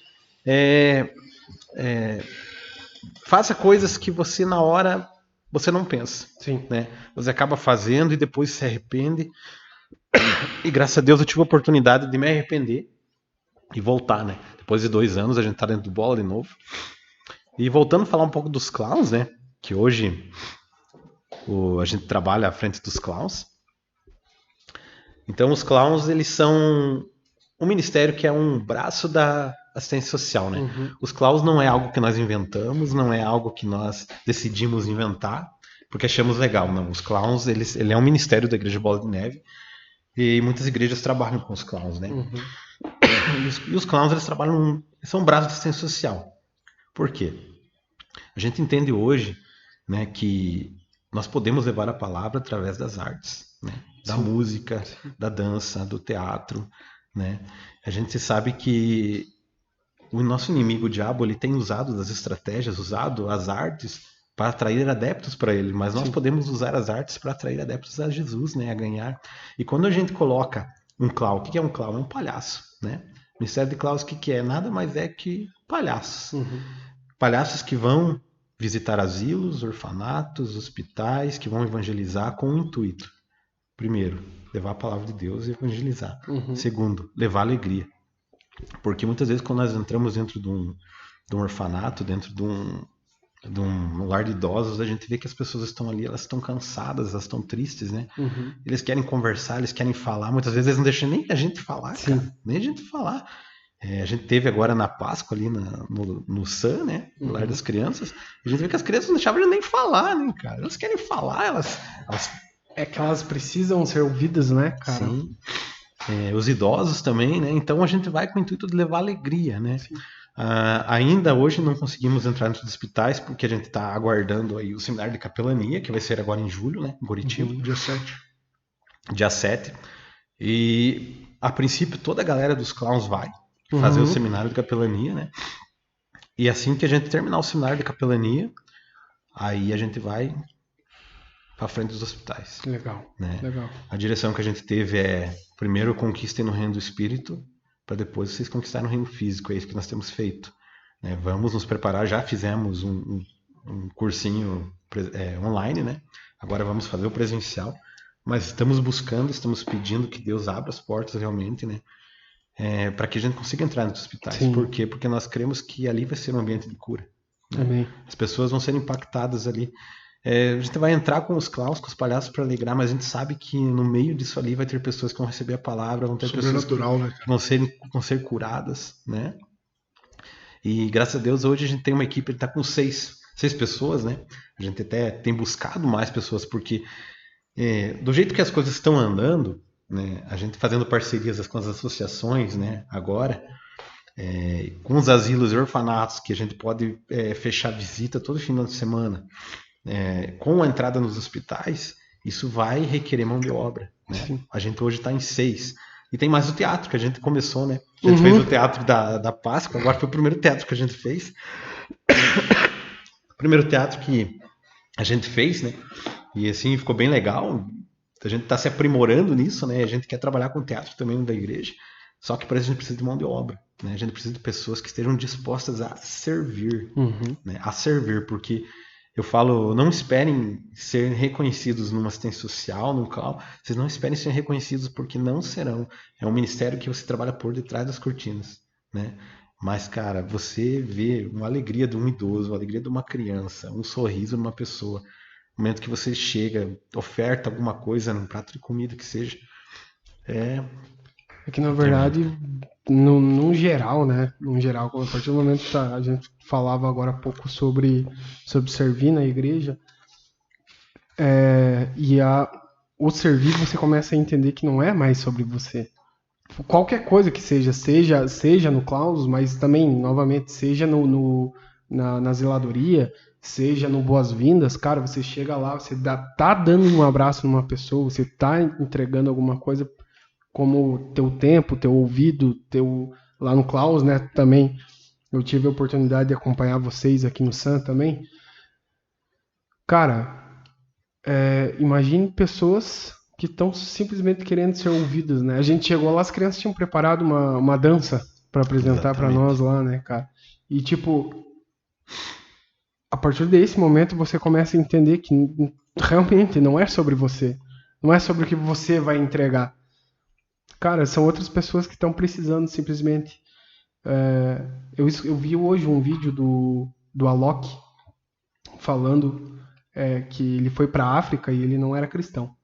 S3: faça coisas que você na hora você não pensa.
S1: Sim.
S3: Né? Você acaba fazendo e depois se arrepende. E graças a Deus eu tive a oportunidade de me arrepender e voltar, né? Depois de 2 anos a gente tá dentro do bola de novo. E voltando a falar um pouco dos clowns, né? Que hoje a gente trabalha à frente dos clowns. Então os clowns, eles são um ministério que é um braço da assistência social, né?
S1: Uhum.
S3: Os clowns não é algo que nós inventamos, não é algo que nós decidimos inventar, porque achamos legal, não. Os clowns, ele é um ministério da Igreja Bola de Neve e muitas igrejas trabalham com os clowns, né?
S1: Uhum.
S3: E os clowns, eles são um braço de assistência social. Por quê? A gente entende hoje, né, que nós podemos levar a palavra através das artes, né? Da
S1: Sim.
S3: música, da dança, do teatro, né? A gente sabe que o nosso inimigo, o diabo, ele tem usado das estratégias, usado as artes para atrair adeptos para ele, mas nós podemos usar as artes para atrair adeptos a Jesus, né? A ganhar. E quando a gente coloca um clown, o que é um clown? É um palhaço, né? O Ministério de Clowns, o que é? Nada mais é que palhaços.
S1: Uhum.
S3: Palhaços que vão visitar asilos, orfanatos, hospitais, que vão evangelizar com um intuito. Primeiro, levar a palavra de Deus e evangelizar.
S1: Uhum.
S3: Segundo, levar alegria. Porque muitas vezes quando nós entramos dentro de um orfanato, dentro de um lar de idosos, a gente vê que as pessoas estão ali, elas estão cansadas, elas estão tristes, né?
S1: Uhum.
S3: Eles querem conversar, eles querem falar. Muitas vezes eles não deixam nem a gente falar,
S1: Sim.
S3: cara. Nem a gente falar. A gente teve agora na Páscoa ali no SAM, né? No Lar das Crianças. A gente vê que as crianças não deixavam nem falar, né, cara? Elas querem falar, elas...
S1: É que elas precisam ser ouvidas, né, cara?
S3: Sim. Os idosos também, né? Então a gente vai com o intuito de levar alegria, né? Ainda hoje não conseguimos entrar nos hospitais porque a gente está aguardando aí o seminário de capelania, que vai ser agora em julho, né? Em Curitiba.
S2: Dia 7.
S3: Dia 7. E a princípio toda a galera dos clowns vai fazer o seminário de capelania, né? E assim que a gente terminar o seminário de capelania, aí a gente vai para frente dos hospitais.
S1: Legal,
S3: né?
S1: legal.
S3: A direção que a gente teve é: primeiro conquistem no reino do espírito, para depois vocês conquistarem no reino físico. É isso que nós temos feito. Né? Vamos nos preparar. Já fizemos um cursinho online, né? Agora vamos fazer o presencial. Mas estamos buscando, estamos pedindo que Deus abra as portas realmente, né? Para que a gente consiga entrar nos hospitais.
S1: Sim.
S3: Por quê? Porque nós cremos que ali vai ser um ambiente de cura. Né?
S1: Amém.
S3: As pessoas vão ser impactadas ali. A gente vai entrar com os clowns, com os palhaços para alegrar, mas a gente sabe que no meio disso ali vai ter pessoas que vão receber a palavra, vão ter pessoas que
S2: né,
S3: vão ser curadas, né? E graças a Deus hoje a gente tem uma equipe que está com 6 pessoas, né? A gente até tem buscado mais pessoas, porque do jeito que as coisas estão andando, né? A gente fazendo parcerias com as associações, né? Agora, com os asilos e orfanatos, que a gente pode fechar visita todo final de semana, com a entrada nos hospitais, isso vai requerer mão de obra. Né? A gente hoje está em 6. E tem mais o teatro, que a gente começou, né? A gente fez o teatro da Páscoa, agora foi o primeiro teatro que a gente fez. O primeiro teatro que a gente fez, né? E assim, ficou bem legal. A gente está se aprimorando nisso, né? A gente quer trabalhar com teatro também da igreja. Só que para isso a gente precisa de mão de obra. Né? A gente precisa de pessoas que estejam dispostas a servir. Né? A servir, porque... Eu falo, não esperem ser reconhecidos numa assistência social, num clown. Vocês não esperem ser reconhecidos, porque não serão. É um ministério que você trabalha por detrás das cortinas, né? Mas, cara, você vê uma alegria de um idoso, uma alegria de uma criança, um sorriso numa pessoa. No momento que você chega, oferta alguma coisa num prato de comida que seja.
S1: É que, na verdade, num geral, né? Num geral, a partir do momento que a gente falava agora há pouco sobre servir na igreja, o servir, você começa a entender que não é mais sobre você. Qualquer coisa que seja no Klaus, mas também, novamente, seja na zeladoria, seja no Boas-Vindas, cara, você chega lá, você tá dando um abraço numa pessoa, você tá entregando alguma coisa, como teu tempo, teu ouvido, lá no Klaus, né, também, eu tive a oportunidade de acompanhar vocês aqui no SAM também, cara, imagine pessoas que estão simplesmente querendo ser ouvidas, né? A gente chegou lá, as crianças tinham preparado uma dança para apresentar para nós lá, né, cara? E tipo, a partir desse momento você começa a entender que realmente não é sobre você, não é sobre o que você vai entregar. Cara, são outras pessoas que estão precisando simplesmente. Eu vi hoje um vídeo do Alok falando que ele foi para a África e ele não era cristão.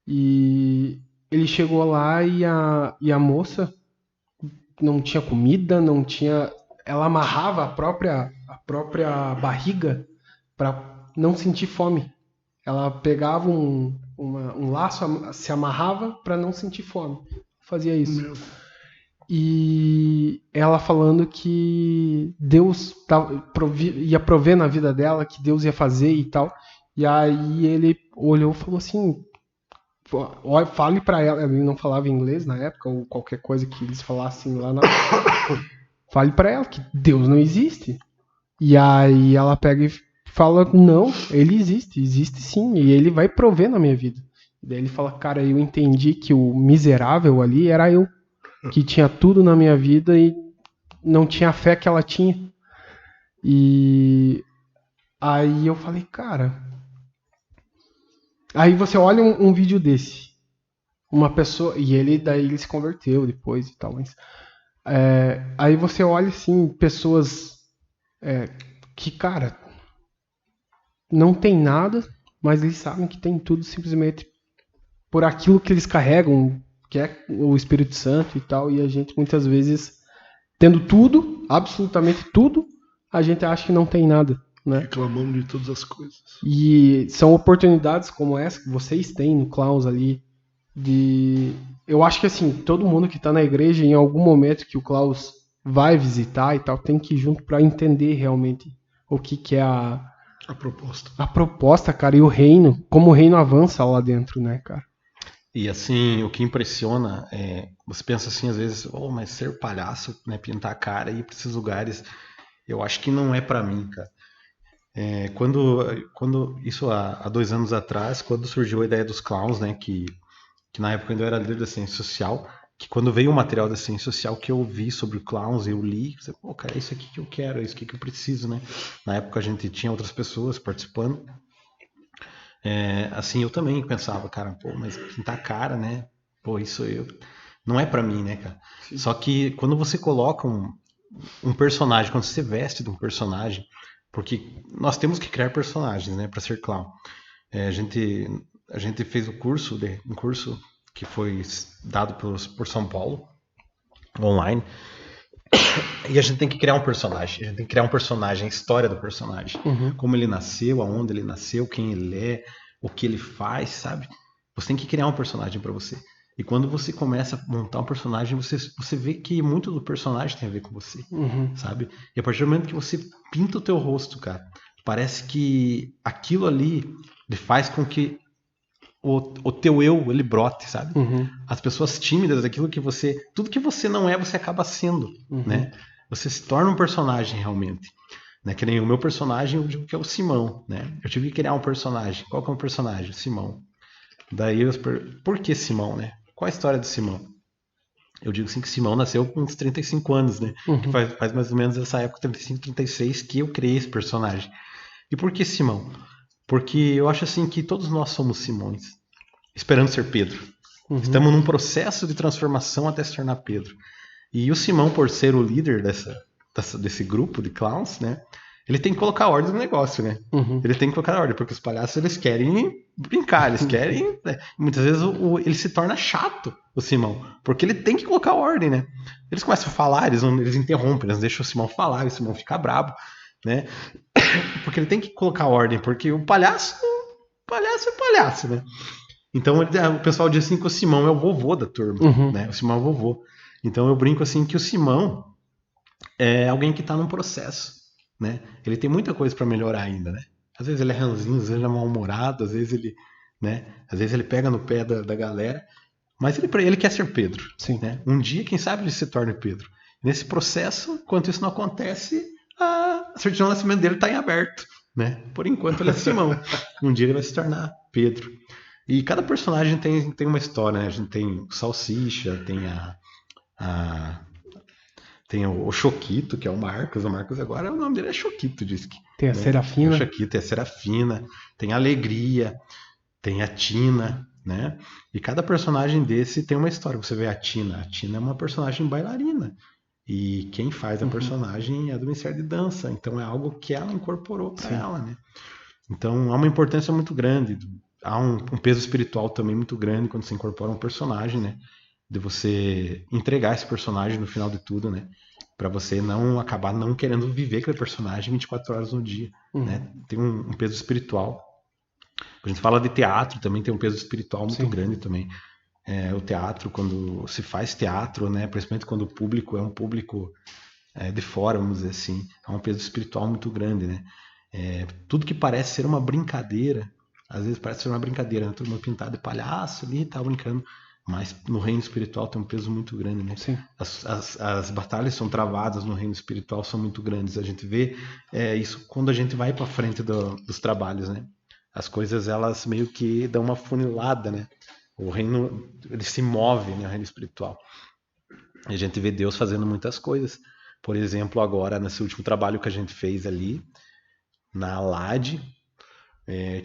S1: E ele chegou lá e a moça não tinha comida, não tinha. Ela amarrava a própria barriga para não sentir fome. Ela pegava um laço, se amarrava para não sentir fome. Fazia isso. E ela falando que Deus ia prover na vida dela, que Deus ia fazer e tal. E aí ele olhou e falou assim: fale pra ela. Ele não falava inglês na época, ou qualquer coisa que eles falassem lá na. Fale pra ela que Deus não existe. E aí ela pega e fala: não, ele existe sim, e ele vai prover na minha vida. E daí ele fala: cara, eu entendi que o miserável ali era eu, que tinha tudo na minha vida e não tinha a fé que ela tinha. E aí eu falei: cara. Aí você olha um vídeo desse, uma pessoa, e daí ele se converteu depois e tal, mas aí você olha assim, pessoas que, cara, não tem nada, mas eles sabem que tem tudo simplesmente por aquilo que eles carregam, que é o Espírito Santo e tal, e a gente muitas vezes, tendo tudo, absolutamente tudo, a gente acha que não tem nada. Né?
S2: Reclamando de todas as coisas.
S1: E são oportunidades como essa que vocês têm no Klaus ali. Eu acho que assim, todo mundo que tá na igreja, em algum momento que o Klaus vai visitar e tal, tem que ir junto para entender realmente o que é a
S2: proposta.
S1: A proposta, cara, e o reino, como o reino avança lá dentro, né, cara?
S3: E assim, o que impressiona você pensa assim, às vezes, mas ser palhaço, né, pintar a cara e ir para esses lugares, eu acho que não é para mim, cara. Quando isso há 2 anos atrás, quando surgiu a ideia dos clowns, né, que na época ainda eu era líder da ciência social, que quando veio o material da ciência social que eu vi sobre clowns, eu li, cara, é isso aqui que eu quero, é isso aqui que eu preciso, né? Na época a gente tinha outras pessoas participando. Assim, eu também pensava, cara, mas pintar a cara, né? Isso não é pra mim, né, cara? Sim. Só que quando você coloca um personagem, quando você veste de um personagem, porque nós temos que criar personagens, né, para ser clown. A gente fez um curso que foi dado por São Paulo, online, e a gente tem que criar um personagem. A gente tem que criar um personagem, a história do personagem.
S1: Uhum.
S3: Como ele nasceu, aonde ele nasceu, quem ele é, o que ele faz, sabe? Você tem que criar um personagem para você. E quando você começa a montar um personagem, você vê que muito do personagem tem a ver com você, sabe? E a partir do momento que você pinta o teu rosto, cara, parece que aquilo ali faz com que o teu eu, ele brote, sabe? As pessoas tímidas, tudo que você não é, você acaba sendo, né? Você se torna um personagem realmente. Né? Que nem o meu personagem, eu digo que é o Simão, né? Eu tive que criar um personagem. Qual que é o personagem? Simão. Daí por que Simão, né? Qual a história do Simão? Eu digo assim que Simão nasceu com uns 35 anos, né? Que faz mais ou menos essa época, 35, 36, que eu criei esse personagem. E por que Simão? Porque eu acho assim que todos nós somos Simões, esperando ser Pedro. Estamos num processo de transformação até se tornar Pedro. E o Simão, por ser o líder desse grupo de clowns, né? Ele tem que colocar ordem no negócio, né? Ele tem que colocar ordem, porque os palhaços, eles querem brincar, eles querem... Né? Muitas vezes ele se torna chato, o Simão, porque ele tem que colocar ordem, né? Eles começam a falar, eles interrompem, eles deixam o Simão falar, e o Simão fica brabo, né? Porque ele tem que colocar ordem, porque o palhaço é palhaço, né? Então o pessoal diz assim que o Simão é o vovô da turma, né? O Simão é o vovô. Então eu brinco assim que o Simão é alguém que está num processo, né? Ele tem muita coisa para melhorar ainda, né? Às vezes ele é ranzinho, às vezes ele é mal-humorado, às vezes ele, né? Às vezes ele pega no pé da galera, mas ele quer ser Pedro.
S1: Sim.
S3: Né? Um dia, quem sabe, ele se torne Pedro. Nesse processo, enquanto isso não acontece, a certidão de nascimento dele está em aberto, né? Por enquanto ele é Simão. Um dia ele vai se tornar Pedro. E cada personagem tem uma história, né? A gente tem o Salsicha, tem o Choquito, que é o Marcos. O Marcos agora, o nome dele é Choquito, diz que.
S1: Tem a
S3: né?
S1: Serafina.
S3: O Choquito, tem a Serafina, tem a Alegria, tem a Tina, né? E cada personagem desse tem uma história. Você vê a Tina é uma personagem bailarina. E quem faz a personagem é do Ministério de Dança. Então é algo que ela incorporou para ela, né? Então há uma importância muito grande. Há um peso espiritual também muito grande quando você incorpora um personagem, né? De você entregar esse personagem no final de tudo, né? Para você não acabar não querendo viver aquele personagem 24 horas no dia, né? Tem um peso espiritual. A gente fala de teatro, também tem um peso espiritual muito grande também. O teatro, quando se faz teatro, né? Principalmente quando o público é um público de fora, vamos dizer assim, há um peso espiritual muito grande, né? Tudo que parece ser uma brincadeira, às vezes parece ser uma brincadeira, né? Todo mundo pintado de palhaço ali, tá brincando, mas no reino espiritual tem um peso muito grande, né?
S1: Sim.
S3: As batalhas são travadas no reino espiritual, são muito grandes. A gente vê isso quando a gente vai para frente dos trabalhos, né? As coisas, elas meio que dão uma funilada, né? O reino, ele se move, né? O reino espiritual. E a gente vê Deus fazendo muitas coisas. Por exemplo, agora, nesse último trabalho que a gente fez ali, na Alade,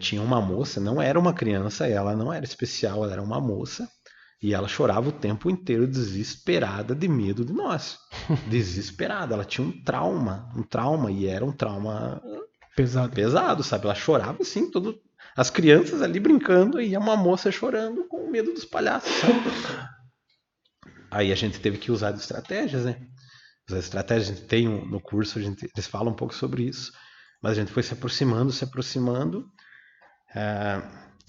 S3: tinha uma moça, não era uma criança, ela não era especial, ela era uma moça, e ela chorava o tempo inteiro, desesperada, de medo de nós. Desesperada, ela tinha um trauma, e era um trauma pesado, sabe? Ela chorava assim, as crianças ali brincando, e uma moça chorando com medo dos palhaços, sabe? Aí a gente teve que usar de estratégias, né? Usar estratégias, a gente tem no curso, eles falam um pouco sobre isso, mas a gente foi se aproximando,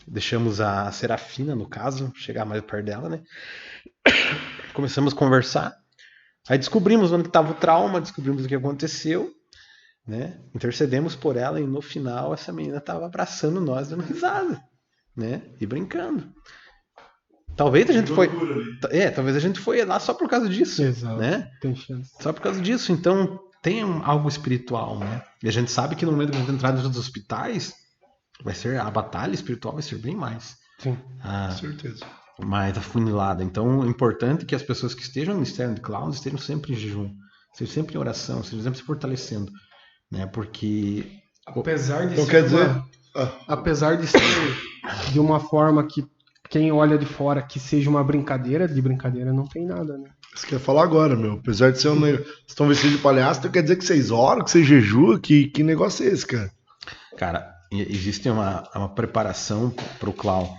S3: deixamos a Serafina, no caso, chegar mais perto dela, né? Começamos a conversar, aí descobrimos onde estava o trauma, descobrimos o que aconteceu, né? Intercedemos por ela, e no final essa menina estava abraçando nós, dando risada, né? E brincando. Talvez a gente foi lá só por causa disso.
S1: Exato.
S3: Né?
S1: Tem chance.
S3: Só por causa disso. Então tem algo espiritual, né? E a gente sabe que no momento que a gente entrar nos hospitais, a batalha espiritual vai ser bem mais.
S1: Sim.
S2: Com certeza.
S3: Mais afunilada. Então é importante que as pessoas que estejam no Ministério de Clown estejam sempre em jejum, estejam sempre em oração, estejam sempre se fortalecendo, né? Porque
S1: apesar de
S2: então, quer dizer,
S1: apesar de ser de uma forma que quem olha de fora que seja uma brincadeira, de brincadeira não tem nada, né?
S2: Você quer falar agora, meu? Apesar de ser vocês estão vestidos de palhaço, então quer dizer que vocês oram, que vocês jejuam? Que negócio é esse, cara?
S3: Cara, existe uma preparação pro clown,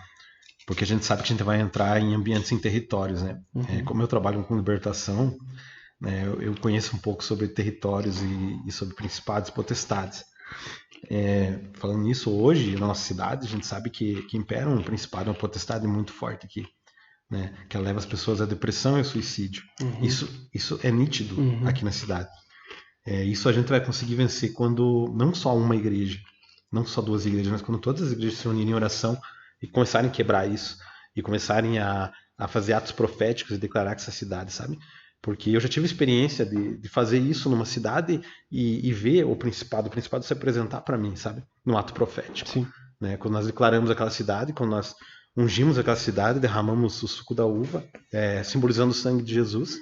S3: porque a gente sabe que a gente vai entrar em ambientes, em territórios, né? Como eu trabalho com libertação, né, eu conheço um pouco sobre territórios e sobre principados e potestades. Falando nisso, hoje, na nossa cidade, a gente sabe que impera um principado, uma potestade muito forte aqui, né? Que leva as pessoas à depressão e ao suicídio. Isso é nítido aqui na cidade. Isso a gente vai conseguir vencer quando não só uma igreja, não só duas igrejas, mas quando todas as igrejas se unirem em oração e começarem a quebrar isso, e começarem a fazer atos proféticos e declarar que essa cidade, sabe? Porque eu já tive experiência de fazer isso numa cidade e ver o principado se apresentar para mim, sabe? No ato profético.
S1: Sim.
S3: Né? Quando nós declaramos aquela cidade, quando nós ungimos aquela cidade, derramamos o suco da uva, simbolizando o sangue de Jesus,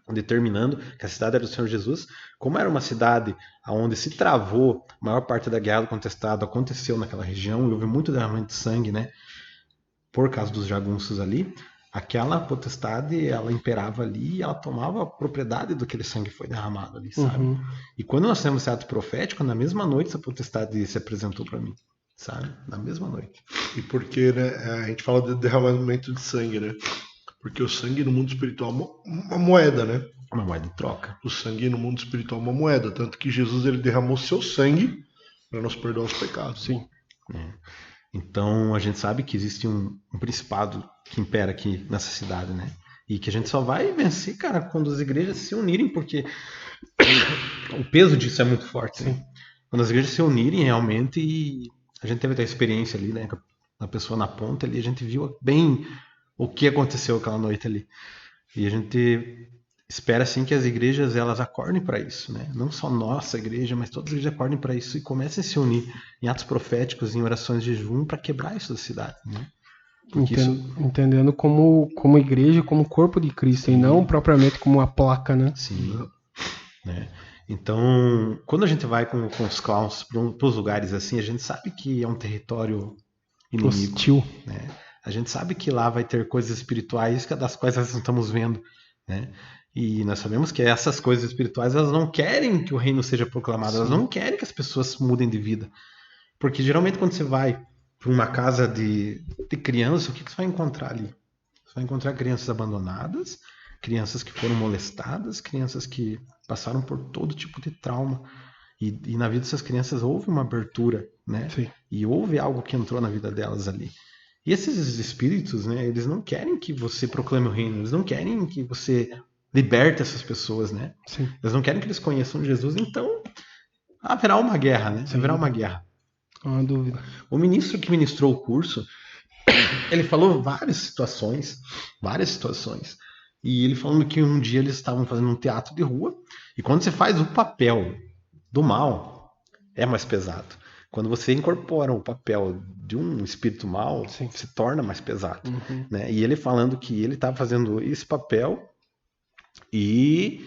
S3: determinando que a cidade era do Senhor Jesus. Como era uma cidade onde se travou a maior parte da guerra do contestado, aconteceu naquela região, e houve muito derramamento de sangue, né? Por causa dos jagunços ali, aquela potestade, ela imperava ali e ela tomava a propriedade do que aquele sangue foi derramado ali, sabe? E quando nós temos esse ato profético, na mesma noite essa potestade se apresentou para mim, sabe? Na mesma noite.
S2: E porque, né, a gente fala de derramamento de sangue, né? Porque o sangue no mundo espiritual é uma moeda, né?
S3: Uma moeda de troca.
S2: O sangue no mundo espiritual é uma moeda, tanto que Jesus ele derramou seu sangue para nos perdoar os pecados.
S1: Sim.
S3: Então a gente sabe que existe um principado que impera aqui nessa cidade, né? E que a gente só vai vencer, cara, quando as igrejas se unirem, porque o peso disso é muito forte. Né? Quando as igrejas se unirem realmente, e a gente teve até a experiência ali, né? A pessoa na ponta ali, a gente viu bem o que aconteceu aquela noite ali. E a gente espera assim que as igrejas elas acordem para isso, né? Não só nossa igreja, mas todas as igrejas acordem para isso e comecem a se unir em atos proféticos, em orações de jejum para quebrar isso da cidade, né?
S1: Entendendo como igreja, como corpo de Cristo, e não propriamente como uma placa, né?
S3: Sim. Né? Então, quando a gente vai com os clowns para os lugares assim, a gente sabe que é um território inimigo.
S1: Hostil.
S3: Né? A gente sabe que lá vai ter coisas espirituais das quais nós não estamos vendo. Né? E nós sabemos que essas coisas espirituais elas não querem que o reino seja proclamado, Sim. Elas não querem que as pessoas mudem de vida. Porque geralmente quando você vai para uma casa de criança, o que você vai encontrar ali? Você vai encontrar crianças abandonadas, crianças que foram molestadas, crianças que passaram por todo tipo de trauma. E na vida dessas crianças houve uma abertura, né?
S1: Sim.
S3: E houve algo que entrou na vida delas ali. E esses espíritos, né? Eles não querem que você proclame o reino, eles não querem que você liberte essas pessoas, né?
S1: Sim.
S3: Eles não querem que eles conheçam Jesus, então haverá uma guerra, né?
S1: Sim.
S3: Haverá uma guerra.
S1: Não há dúvida.
S3: O ministro que ministrou o curso, ele falou várias situações, e ele falando que um dia eles estavam fazendo um teatro de rua, e quando você faz o papel do mal, é mais pesado. Quando você incorpora o papel de um espírito mal,
S1: Sim.
S3: se torna mais pesado.
S1: Uhum.
S3: Né? E ele falando que ele estava fazendo esse papel e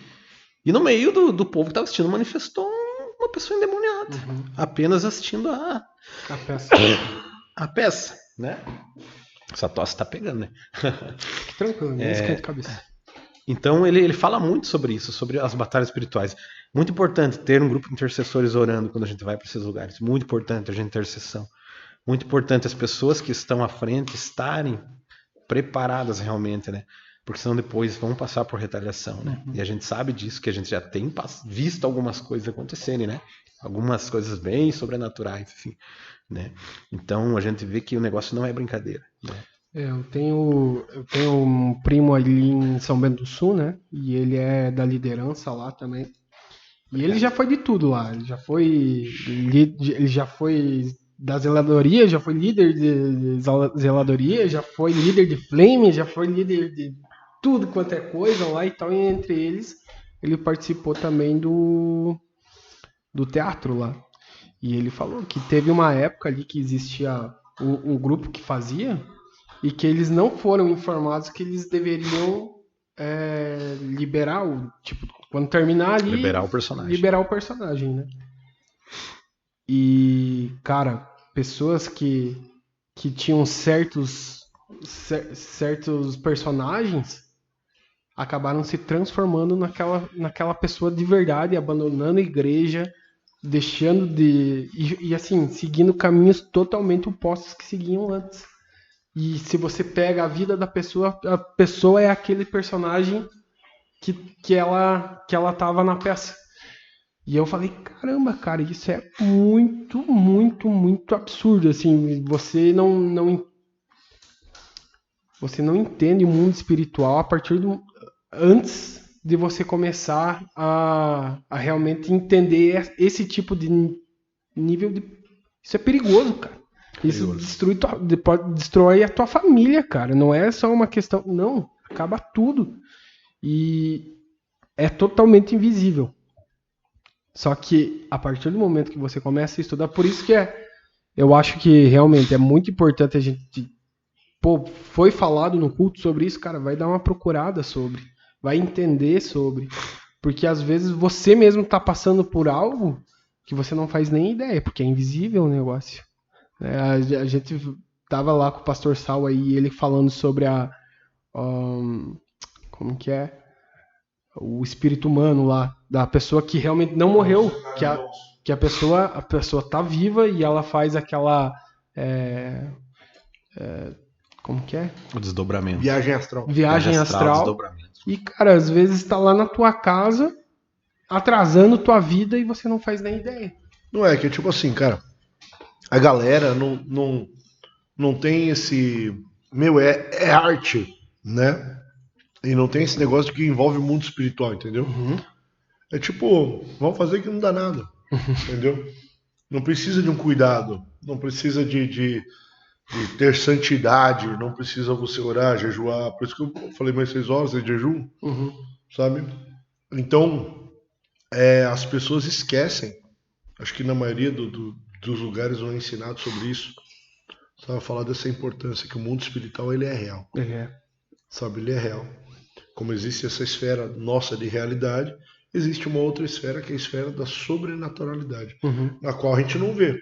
S3: no meio do povo que estava assistindo manifestou uma pessoa endemoniada.
S1: Uhum.
S3: Apenas assistindo a
S1: peça.
S3: A peça, né? Essa tosse tá pegando, né?
S1: Tranquilo, não esquenta a cabeça.
S3: Então ele fala muito sobre isso, sobre as batalhas espirituais. Muito importante ter um grupo de intercessores orando quando a gente vai para esses lugares. Muito importante a gente intercessão. Muito importante as pessoas que estão à frente estarem preparadas realmente, né? Porque senão depois vão passar por retaliação, né? Uhum. E a gente sabe disso, que a gente já tem visto algumas coisas acontecerem, né? Algumas coisas bem sobrenaturais, assim, né? Então a gente vê que o negócio não é brincadeira, né?
S1: Eu tenho um primo ali em São Bento do Sul, né? E ele é da liderança lá também. E ele já foi de tudo lá. Ele já foi da zeladoria, já foi líder de zeladoria, já foi líder de flame, já foi líder de tudo quanto é coisa lá e tal. E entre eles, ele participou também do teatro lá. E ele falou que teve uma época ali que existia um grupo que fazia e que eles não foram informados que eles deveriam liberar quando terminar ali,
S3: liberar o personagem,
S1: né? E, cara, pessoas que tinham certos personagens acabaram se transformando naquela pessoa de verdade, abandonando a igreja, deixando e assim, seguindo caminhos totalmente opostos que seguiam antes. E se você pega a vida da pessoa, a pessoa é aquele personagem que ela tava na peça. E eu falei, caramba, cara, isso é muito, muito, muito absurdo, assim, você não entende o mundo espiritual a partir antes de você começar a realmente entender esse tipo de nível de... Isso é perigoso, cara. Isso destrói a tua família, cara. Não é só uma questão... Não, acaba tudo. E é totalmente invisível. Só que a partir do momento que você começa a estudar, por isso que eu acho que realmente é muito importante a gente... foi falado no culto sobre isso, cara, vai dar uma procurada sobre, vai entender sobre, porque às vezes você mesmo tá passando por algo que você não faz nem ideia, porque é invisível o negócio. A gente tava lá com o pastor Sal aí, ele falando sobre como que é? O espírito humano lá, da pessoa que realmente não morreu, que a pessoa tá viva e ela faz aquela... como que é?
S3: O desdobramento.
S2: Viagem astral.
S1: Viagem astral. E, cara, às vezes tá lá na tua casa, atrasando tua vida e você não faz nem ideia.
S2: Não é, que é tipo assim, cara, a galera não tem esse... é arte, né? E não tem esse negócio que envolve o mundo espiritual, entendeu?
S1: Uhum.
S2: É tipo, vamos fazer que não dá nada, entendeu? Não precisa de um cuidado, não precisa de ter santidade, não precisa você orar, jejuar. Por isso que eu falei mais 6 horas de jejum.
S1: Uhum.
S2: sabe? Então, as pessoas esquecem, acho que na maioria dos lugares não é ensinado sobre isso, sabe? Falar dessa importância, que o mundo espiritual ele é real, sabe? Ele é real. Como existe essa esfera nossa de realidade, existe uma outra esfera que é a esfera da sobrenaturalidade, na qual a gente não vê.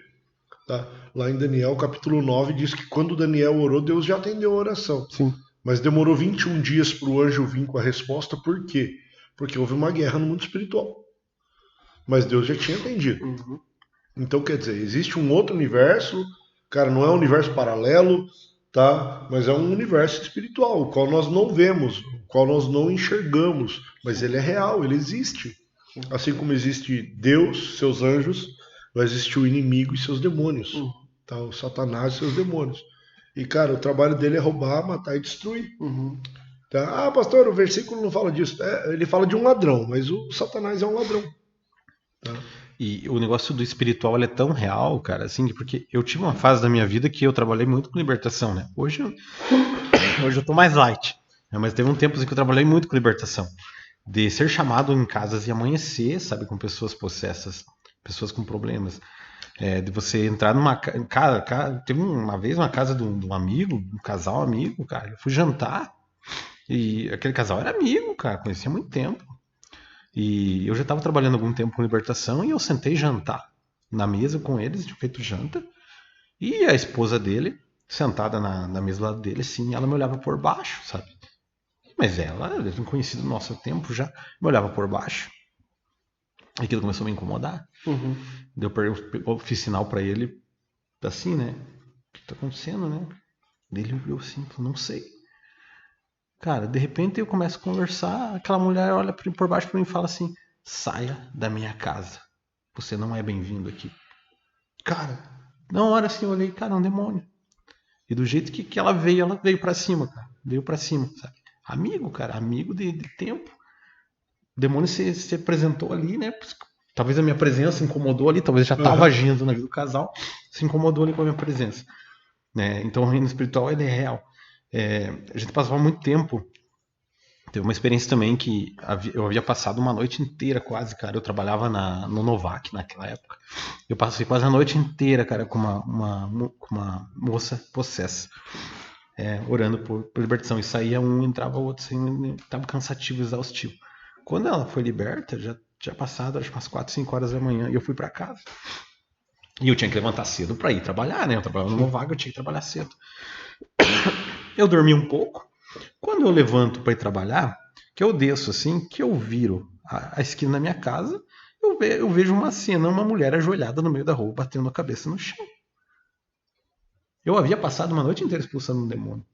S2: Tá? Lá em Daniel, capítulo 9, diz que quando Daniel orou, Deus já atendeu a oração.
S1: Sim.
S2: Mas demorou 21 dias para o anjo vir com a resposta. Por quê? Porque houve uma guerra no mundo espiritual. Mas Deus já tinha atendido. Então, quer dizer, existe um outro universo, cara, não é um universo paralelo, tá? Mas é um universo espiritual, o qual nós não vemos, o qual nós não enxergamos, mas ele é real, ele existe. Assim como existe Deus, seus anjos, vai existir o inimigo e seus demônios, tá? O Satanás e seus demônios. E, cara, o trabalho dele é roubar, matar e destruir. Tá? Ah, pastor, o versículo não fala disso. Ele fala de um ladrão, mas o Satanás é um ladrão. Tá?
S3: E o negócio do espiritual ele é tão real, cara, assim, porque eu tive uma fase da minha vida que eu trabalhei muito com libertação, né? Hoje eu tô mais light, né? Mas teve um tempo assim, que eu trabalhei muito com libertação. De ser chamado em casas e amanhecer, sabe, com pessoas possessas, pessoas com problemas. De você entrar numa casa. Teve uma vez uma casa de um amigo, um casal amigo, cara. Eu fui jantar e aquele casal era amigo, cara, conhecia há muito tempo. E eu já estava trabalhando algum tempo com libertação e eu sentei jantar na mesa com eles, tinha feito janta. E a esposa dele, sentada na mesa do lado dele, assim, ela me olhava por baixo, sabe? Mas ela tinha conhecido o nosso tempo já, me olhava por baixo. E aquilo começou a me incomodar. Eu fiz sinal pra ele, assim, né? O que tá acontecendo, né? Ele olhou assim, falou, não sei. Cara, de repente eu começo a conversar, aquela mulher olha por baixo pra mim e fala assim, saia da minha casa, você não é bem-vindo aqui. Cara, na hora assim eu olhei, cara, é um demônio. E do jeito que ela veio pra cima, cara, veio pra cima, sabe? Amigo, cara, amigo de tempo. O demônio se apresentou ali, né? Talvez a minha presença incomodou ali, talvez já estava agindo na vida do casal, se incomodou ali com a minha presença. Né? Então o reino espiritual ele é real. A gente passava muito tempo. Teve uma experiência também que eu havia passado uma noite inteira quase, cara. Eu trabalhava no Novak naquela época. Eu passei quase a noite inteira, cara, com uma moça possessa. Orando por libertação. E saía um, entrava outro, assim, estava cansativo, exaustivo. Quando ela foi liberta, já tinha passado acho umas 4, 5 horas da manhã e eu fui para casa. E eu tinha que levantar cedo para ir trabalhar, né? Eu trabalhava numa vaga, eu tinha que trabalhar cedo. Eu dormi um pouco. Quando eu levanto para ir trabalhar, que eu desço assim, que eu viro a esquina da minha casa, eu vejo uma cena, uma mulher ajoelhada no meio da rua, batendo a cabeça no chão. Eu havia passado uma noite inteira expulsando um demônio.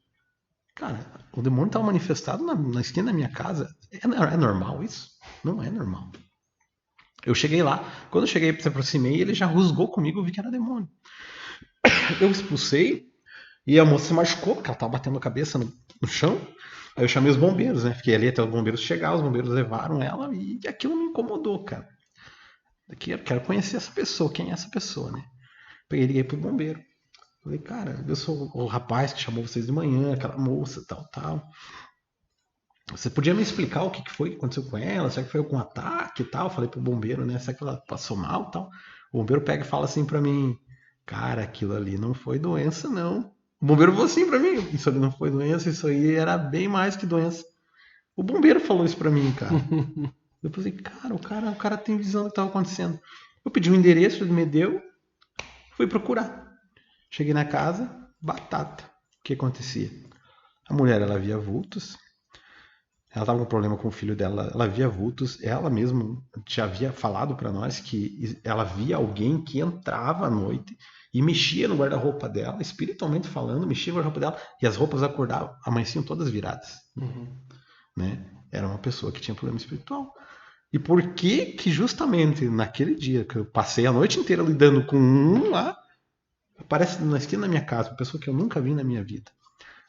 S3: Cara, o demônio estava manifestado na esquina da minha casa. É normal isso? Não é normal. Eu cheguei lá, quando eu cheguei, se aproximei, ele já rusgou comigo, eu vi que era demônio. Eu expulsei e a moça se machucou, porque ela estava batendo a cabeça no chão. Aí eu chamei os bombeiros, né? Fiquei ali até os bombeiros chegar, os bombeiros levaram ela e aquilo me incomodou, cara. Eu quero conhecer essa pessoa, quem é essa pessoa, né? Peguei e liguei pro bombeiro. Falei, cara, eu sou o rapaz que chamou vocês de manhã, aquela moça, tal. Você podia me explicar o que foi que aconteceu com ela? Será que foi algum ataque e tal? Falei pro bombeiro, né? Será que ela passou mal e tal? O bombeiro pega e fala assim pra mim, cara, aquilo ali não foi doença, não. O bombeiro falou assim pra mim, isso ali não foi doença, isso aí era bem mais que doença. O bombeiro falou isso pra mim, cara. Eu falei, cara, o cara tem visão do que tava acontecendo. Eu pedi um endereço, ele me deu, fui procurar. Cheguei na casa, batata. O que acontecia? A mulher, ela via vultos. Ela estava com problema com o filho dela. Ela via vultos. Ela mesma já havia falado para nós que ela via alguém que entrava à noite e mexia no guarda-roupa dela, espiritualmente falando, mexia no guarda-roupa dela e as roupas acordavam, amanheciam todas viradas. Né? Era uma pessoa que tinha problema espiritual. E por que justamente naquele dia que eu passei a noite inteira lidando com um lá, aparece na esquina da minha casa, uma pessoa que eu nunca vi na minha vida.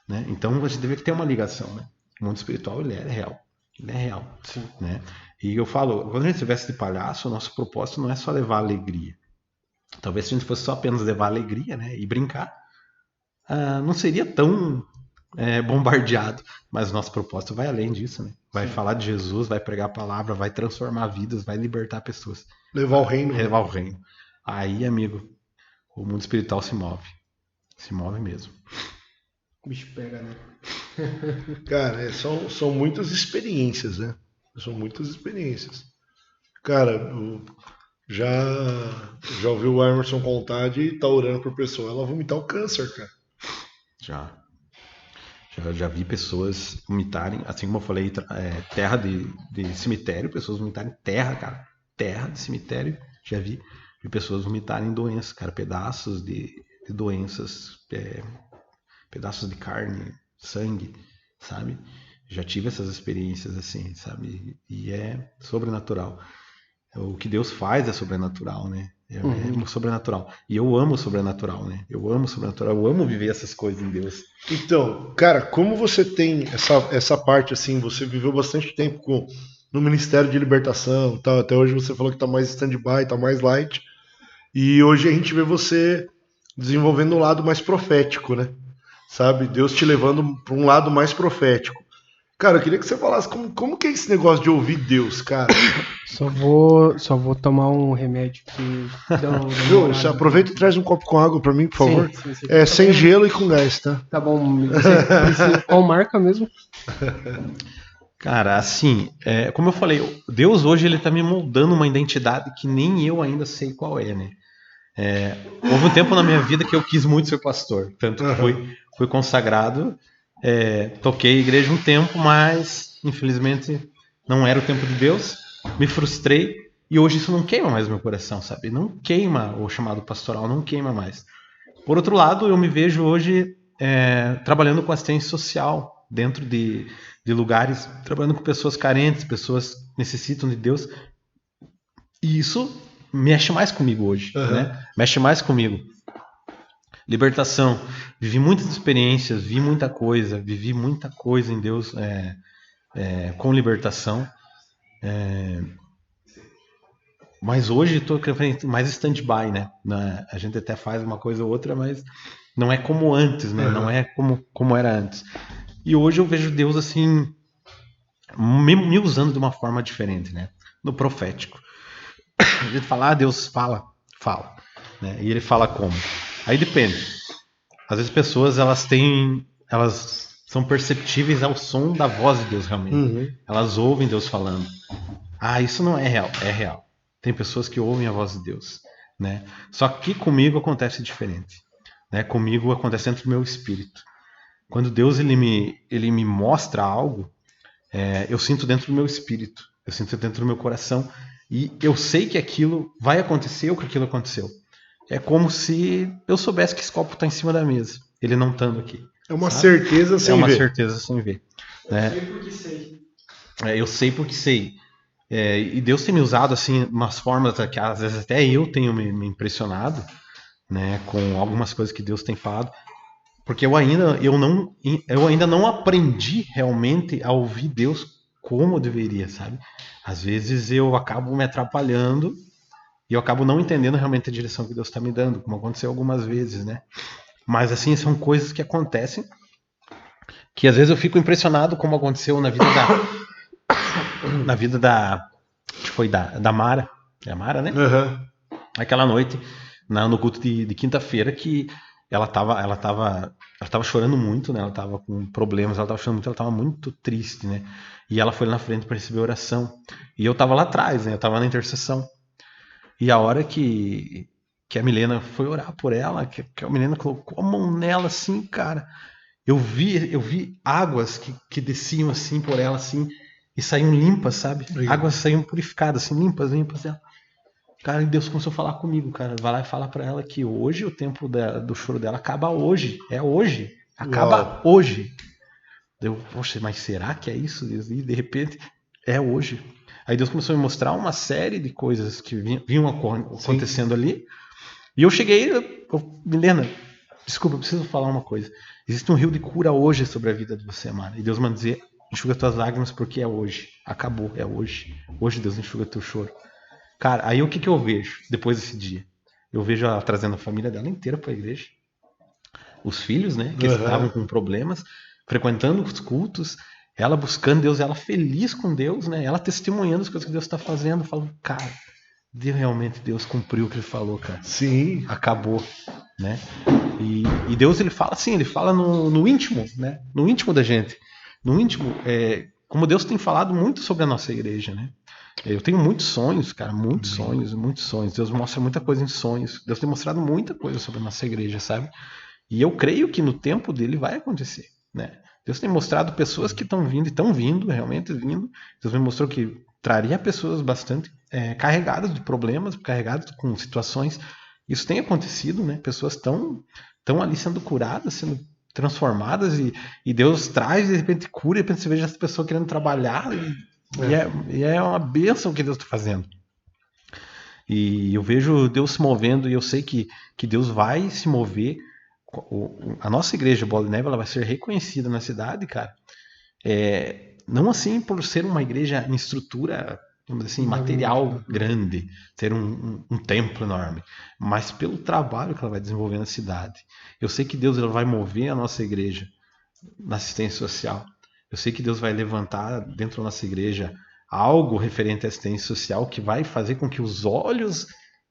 S3: Né? Então a gente deve ter uma ligação. Né? O mundo espiritual ele é real. Ele é real.
S1: Sim.
S3: Né? E eu falo, quando a gente se veste de palhaço, o nosso propósito não é só levar alegria. Talvez se a gente fosse só apenas levar alegria, né? E brincar, não seria tão bombardeado. Mas o nosso propósito vai além disso. Né? vai falar de Jesus, vai pregar a palavra, vai transformar vidas, vai libertar pessoas.
S2: Levar o reino.
S3: Levar o reino. Aí, amigo, o mundo espiritual se move. Se move mesmo.
S1: O bicho pega, né?
S2: Cara, são muitas experiências, né? São muitas experiências. Cara, já ouvi o Emerson contar de estar orando por pessoa, ela vomitar o câncer, cara.
S3: Já vi pessoas vomitarem, assim como eu falei, terra de cemitério, pessoas vomitarem terra, cara. Terra de cemitério, já vi pessoas vomitarem doenças, cara, pedaços de doenças, pedaços de carne, sangue, sabe? Já tive essas experiências assim, sabe? E é sobrenatural. O que Deus faz é sobrenatural, né? É sobrenatural. E eu amo o sobrenatural, né? Eu amo o sobrenatural, eu amo viver essas coisas em Deus.
S2: Então, cara, como você tem essa parte assim, você viveu bastante tempo no Ministério de Libertação, tal, até hoje você falou que tá mais stand-by, tá mais light, e hoje a gente vê você desenvolvendo um lado mais profético, né? Sabe? Deus te levando para um lado mais profético. Cara, eu queria que você falasse como que é esse negócio de ouvir Deus, cara?
S1: Só vou tomar um remédio que...
S2: Viu? Você aproveita e traz um copo com água pra mim, por favor.
S1: Sim.
S2: Sem gelo e com gás, tá?
S1: Tá bom. Você precisa... Qual marca mesmo?
S3: Cara, assim, como eu falei, Deus hoje ele tá me moldando uma identidade que nem eu ainda sei qual é, né? Houve um tempo na minha vida que eu quis muito ser pastor, tanto que fui consagrado, toquei a igreja um tempo, mas infelizmente não era o tempo de Deus, me frustrei e hoje isso não queima mais meu coração, sabe? Não queima o chamado pastoral, não queima mais. Por outro lado, eu me vejo hoje trabalhando com assistência social dentro de lugares, trabalhando com pessoas carentes, pessoas que necessitam de Deus, e isso mexe mais comigo hoje, né? Mexe mais comigo. Libertação. Vivi muitas experiências, vivi muita coisa em Deus com libertação. Mas hoje estou mais stand-by, né? A gente até faz uma coisa ou outra, mas não é como antes, né? Não é como era antes. E hoje eu vejo Deus assim me usando de uma forma diferente, né? No profético. A gente fala, Deus fala, né? E ele fala como? Aí depende. Às vezes pessoas elas são perceptíveis ao som da voz de Deus realmente. Elas ouvem Deus falando. Isso não é real, é real. Tem pessoas que ouvem a voz de Deus, né? Só que comigo acontece diferente, né? Comigo acontece dentro do meu espírito. Quando Deus ele me mostra algo, eu sinto dentro do meu espírito, eu sinto dentro do meu coração. E eu sei que aquilo vai acontecer ou que aquilo aconteceu. É como se eu soubesse que esse copo está em cima da mesa, ele não estando aqui.
S2: É uma certeza sem ver.
S3: É uma certeza sem ver. Né?
S1: Eu sei porque sei.
S3: Eu sei porque sei. E Deus tem me usado assim, umas formas que às vezes até eu tenho me impressionado, né, com algumas coisas que Deus tem falado. Porque eu ainda não aprendi realmente a ouvir Deus como eu deveria, sabe? Às vezes eu acabo me atrapalhando e eu acabo não entendendo realmente a direção que Deus está me dando, como aconteceu algumas vezes, né? Mas assim, são coisas que acontecem que às vezes eu fico impressionado como aconteceu na vida acho que foi da Mara. É a Mara, né? Aquela noite, no culto de quinta-feira, que ela tava chorando muito, né? Ela tava com problemas, ela tava chorando muito, ela tava muito triste, né? E ela foi lá na frente para receber oração. E eu tava lá atrás, né? Eu tava na intercessão. E a hora que a Milena foi orar por ela, que a Milena colocou a mão nela assim, cara, eu vi águas que desciam assim por ela assim e saíam limpas, sabe? Águas saíam purificadas, assim, limpas ela. Cara, e Deus começou a falar comigo, cara. Vai lá e fala pra ela que hoje o tempo do choro dela acaba hoje. É hoje. Acaba hoje. Poxa, mas será que é isso? E de repente, é hoje. Aí Deus começou a me mostrar uma série de coisas que vinham acontecendo ali. E eu cheguei, Milena, desculpa, eu preciso falar uma coisa. Existe um rio de cura hoje sobre a vida de você, Mara. E Deus manda dizer, enxuga tuas lágrimas porque é hoje. Acabou, é hoje. Hoje Deus enxuga teu choro. Cara, aí o que eu vejo depois desse dia? Eu vejo ela trazendo a família dela inteira para a igreja. Os filhos, né, que estavam com problemas, frequentando os cultos. ela buscando Deus, ela feliz com Deus, né? Ela testemunhando as coisas que Deus está fazendo, falando, cara, realmente Deus cumpriu o que ele falou, cara.
S2: Sim.
S3: Acabou, né? E Deus, ele fala assim, ele fala no íntimo, né? No íntimo da gente. No íntimo, como Deus tem falado muito sobre a nossa igreja, né? Eu tenho muitos sonhos, cara, muitos sonhos. Deus mostra muita coisa em sonhos. Deus tem mostrado muita coisa sobre a nossa igreja, sabe? E eu creio que no tempo dele vai acontecer, né? Deus tem mostrado pessoas que estão vindo, e estão vindo, realmente vindo. Deus me mostrou que traria pessoas bastante carregadas de problemas, carregadas com situações. Isso tem acontecido, né? Pessoas estão ali sendo curadas, sendo transformadas, e Deus traz, de repente cura, e de repente você veja essa pessoa querendo trabalhar, e é uma bênção o que Deus está fazendo. E eu vejo Deus se movendo, e eu sei que Deus vai se mover. A nossa igreja, Bola de Neve, ela vai ser reconhecida na cidade, cara. Não assim por ser uma igreja em estrutura, vamos dizer assim, material grande, ter um templo enorme, mas pelo trabalho que ela vai desenvolver na cidade. Eu sei que Deus, ele vai mover a nossa igreja na assistência social. Eu sei que Deus vai levantar dentro da nossa igreja algo referente à assistência social que vai fazer com que os olhos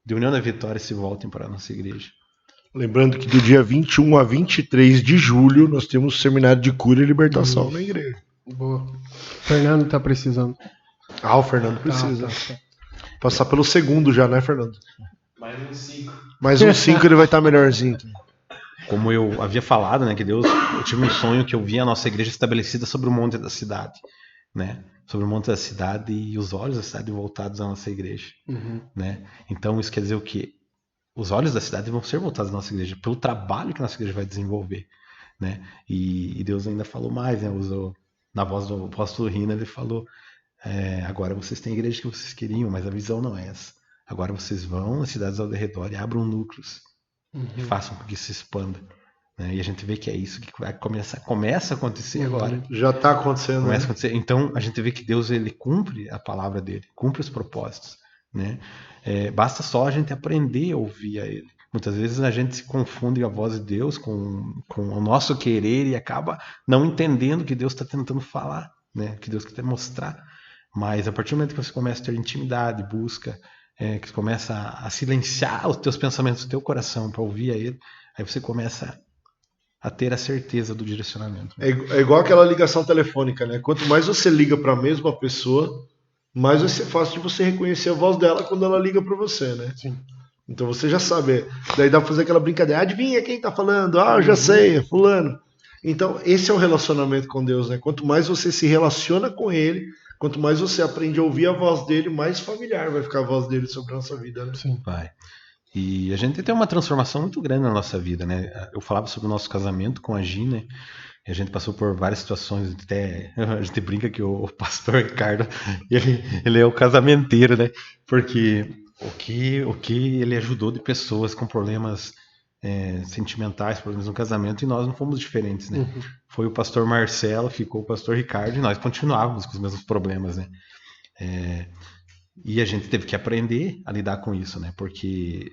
S3: de União da Vitória se voltem para a nossa igreja.
S2: Lembrando que do dia 21 a 23 de julho nós temos o seminário de cura e libertação na igreja.
S1: Boa. O Fernando tá precisando.
S2: O Fernando precisa. Passar pelo segundo já, né, Fernando? Mais uns 5 ele vai estar melhorzinho.
S3: Como eu havia falado, né, que Deus, eu tive um sonho que eu via a nossa igreja estabelecida sobre o monte da cidade, né? Sobre o monte da cidade e os olhos da cidade voltados à nossa igreja, né? Então isso quer dizer o quê? Os olhos da cidade vão ser voltados à nossa igreja pelo trabalho que a nossa igreja vai desenvolver, né? E Deus ainda falou mais, né? Usou na voz do apóstolo Rina, ele falou: agora vocês têm a igreja que vocês queriam, mas a visão não é essa. Agora vocês vão às cidades ao redor e abram núcleos e façam com que se expanda. Né? E a gente vê que é isso que vai começa a acontecer agora.
S2: Já está acontecendo.
S3: Começa a acontecer. Então a gente vê que Deus, ele cumpre a palavra dele, cumpre os propósitos. Né? Basta só a gente aprender a ouvir a ele. Muitas vezes a gente se confunde a voz de Deus com o nosso querer e acaba não entendendo o que Deus está tentando falar, né? O que Deus quer mostrar. Mas a partir do momento que você começa a ter intimidade, busca, que você começa a silenciar os teus pensamentos, o teu coração para ouvir a ele, aí você começa a ter a certeza do direcionamento.
S2: É igual aquela ligação telefônica, né? Quanto mais você liga para a mesma pessoa, mais vai ser fácil de você reconhecer a voz dela quando ela liga para você, né?
S1: Sim.
S2: Então você já sabe. Daí dá pra fazer aquela brincadeira. Adivinha quem tá falando? Eu já sei, é fulano. Então esse é o relacionamento com Deus, né? Quanto mais você se relaciona com ele, quanto mais você aprende a ouvir a voz dele, mais familiar vai ficar a voz dele sobre a nossa vida, né?
S3: Sim, vai. E a gente tem uma transformação muito grande na nossa vida, né? Eu falava sobre o nosso casamento com a Gina, né? E a gente passou por várias situações, até a gente brinca que o pastor Ricardo, ele é o casamenteiro, né? Porque o que ele ajudou de pessoas com problemas sentimentais, problemas no casamento, e nós não fomos diferentes, né? Foi o pastor Marcelo, ficou o pastor Ricardo, e nós continuávamos com os mesmos problemas, né? E a gente teve que aprender a lidar com isso, né? Porque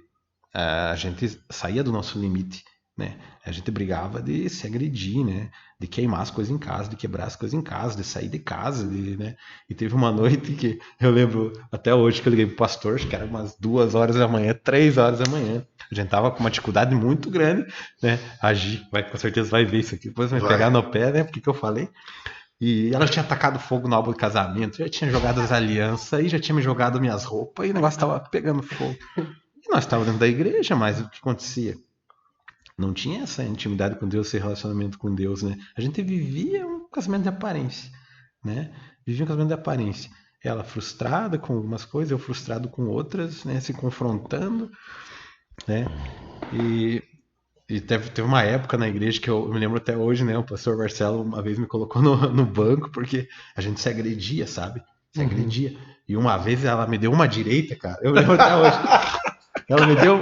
S3: a gente saía do nosso limite, né? A gente brigava de se agredir, né? De queimar as coisas em casa, de quebrar as coisas em casa, de sair de casa, né? E teve uma noite que eu lembro até hoje que eu liguei pro pastor, acho que era umas 2 horas da manhã, 3 horas da manhã. A gente tava com uma dificuldade muito grande, né? A Gi com certeza vai ver isso aqui, depois vai pegar no pé, né? Porque que eu falei. E ela tinha atacado fogo no álbum de casamento, já tinha jogado as alianças, e já tinha me jogado minhas roupas, e o negócio tava pegando fogo. E nós estávamos dentro da igreja, mas o que acontecia? Não tinha essa intimidade com Deus, esse relacionamento com Deus, né? A gente vivia um casamento de aparência, né? Vivia um casamento de aparência. Ela frustrada com algumas coisas, eu frustrado com outras, né? Se confrontando, né? E teve uma época na igreja que eu me lembro até hoje, né? O pastor Marcelo uma vez me colocou no banco porque a gente se agredia, sabe? Se agredia. E uma vez ela me deu uma direita, cara. Eu lembro até hoje. Ela me deu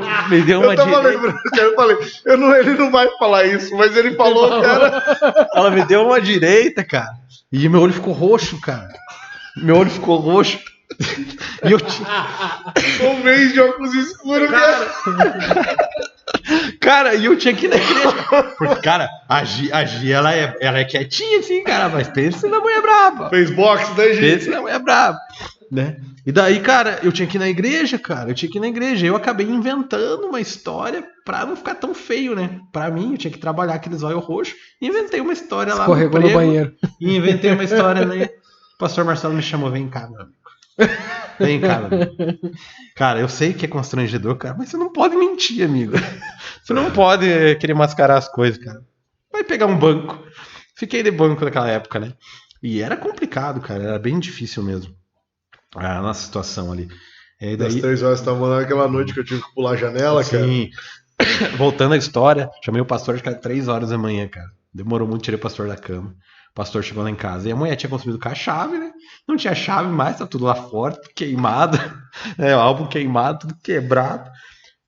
S3: uma direita.
S2: Eu falei, ele não vai falar isso, mas ele falou, cara.
S3: Ela me deu uma direita, cara. E meu olho ficou roxo, cara. Meu olho ficou roxo. E eu tinha
S2: um mês de óculos escuros, cara.
S3: Cara, e eu tinha que ir na igreja. Porque, cara, a Gi ela é quietinha, assim, cara, mas pensa na mulher braba.
S2: Fez boxe, né, Gi?
S3: Pensa na mulher braba, né? E daí, cara, eu tinha que ir na igreja, cara. Eu acabei inventando uma história pra não ficar tão feio, né? Pra mim, eu tinha que trabalhar aqueles olhos roxos. Inventei uma história lá no
S1: Escorregou no banheiro.
S3: E inventei uma história, né? O pastor Marcelo me chamou, vem cá, meu amigo. Vem cá, meu amigo. Cara, eu sei que é constrangedor, cara, mas você não pode mentir, amigo. Você não pode querer mascarar as coisas, cara. Vai pegar um banco. Fiquei de banco naquela época, né? E era complicado, cara. Era bem difícil mesmo. A nossa situação ali. E
S2: Das
S3: daí,
S2: 3 horas, tava lá naquela noite que eu tive que pular a janela, cara.
S3: sim. Voltando à história, chamei o pastor, acho que era 3 horas da manhã, cara. Demorou muito, tirei o pastor da cama. O pastor chegou lá em casa e a mulher tinha consumido com a chave, né? Não tinha chave mais, tá tudo lá fora, tudo queimado. Né? O álbum queimado, tudo quebrado.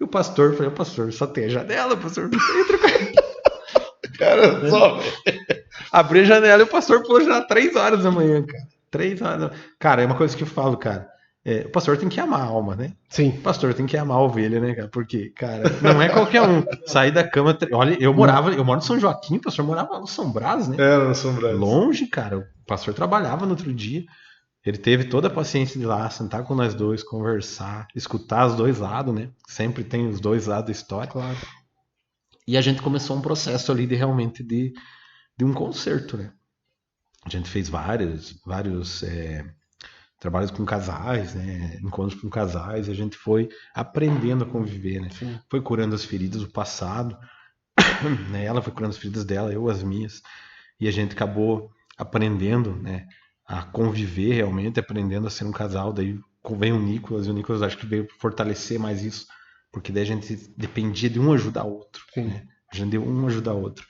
S3: E o pastor, falei, pastor, só tem a janela, pastor, não entra com a...
S2: Cara, só.
S3: Abri a janela e o pastor pulou já 3 horas da manhã, cara. 3 horas da manhã. Cara, é uma coisa que eu falo, cara. O pastor tem que amar a alma, né?
S1: Sim.
S3: O pastor tem que amar a ovelha, né, cara? Porque, cara, não é qualquer um. Sair da cama. Olha, eu moro no São Joaquim, o pastor morava no São Brás, né?
S2: Era no São Brás.
S3: Longe, cara. O pastor trabalhava no outro dia. Ele teve toda a paciência de ir lá, sentar com nós dois, conversar, escutar os dois lados, né? Sempre tem os dois lados da história.
S1: Claro.
S3: E a gente começou um processo ali de realmente de um concerto, né? A gente fez vários trabalhos com casais, né? Encontros com casais, e a gente foi aprendendo a conviver, né?
S1: Sim.
S3: Foi curando as feridas do passado, né? Ela foi curando as feridas dela, eu as minhas, e a gente acabou aprendendo, né? A conviver realmente, aprendendo a ser um casal. Daí vem o Nicolas, e o Nicolas acho que veio fortalecer mais isso, porque daí a gente dependia de um ajudar o outro, né? A gente deu um ajudar o outro.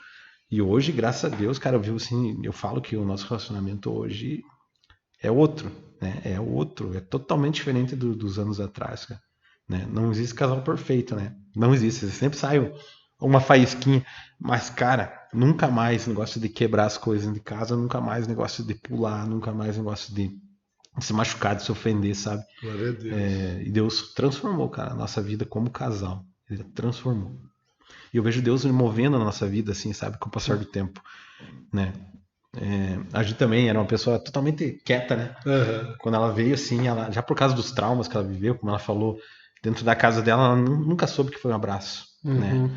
S3: E hoje, graças a Deus, cara, eu vi assim, eu falo que o nosso relacionamento hoje é outro, né? É outro, é totalmente diferente dos anos atrás, cara, né? Não existe casal perfeito, né? Não existe, sempre sai uma faísquinha, mas, cara, nunca mais negócio de quebrar as coisas de casa, nunca mais negócio de pular, nunca mais negócio de se machucar, de se ofender, sabe?
S2: Glória a Deus.
S3: E Deus transformou, cara, a nossa vida como casal. Ele transformou. E eu vejo Deus me movendo na nossa vida, assim, sabe, com o passar do tempo, né? A Gi também era uma pessoa totalmente quieta, né?
S2: Uhum.
S3: Quando ela veio, assim, ela, já por causa dos traumas que ela viveu, como ela falou, dentro da casa dela, ela nunca soube que foi um abraço, né?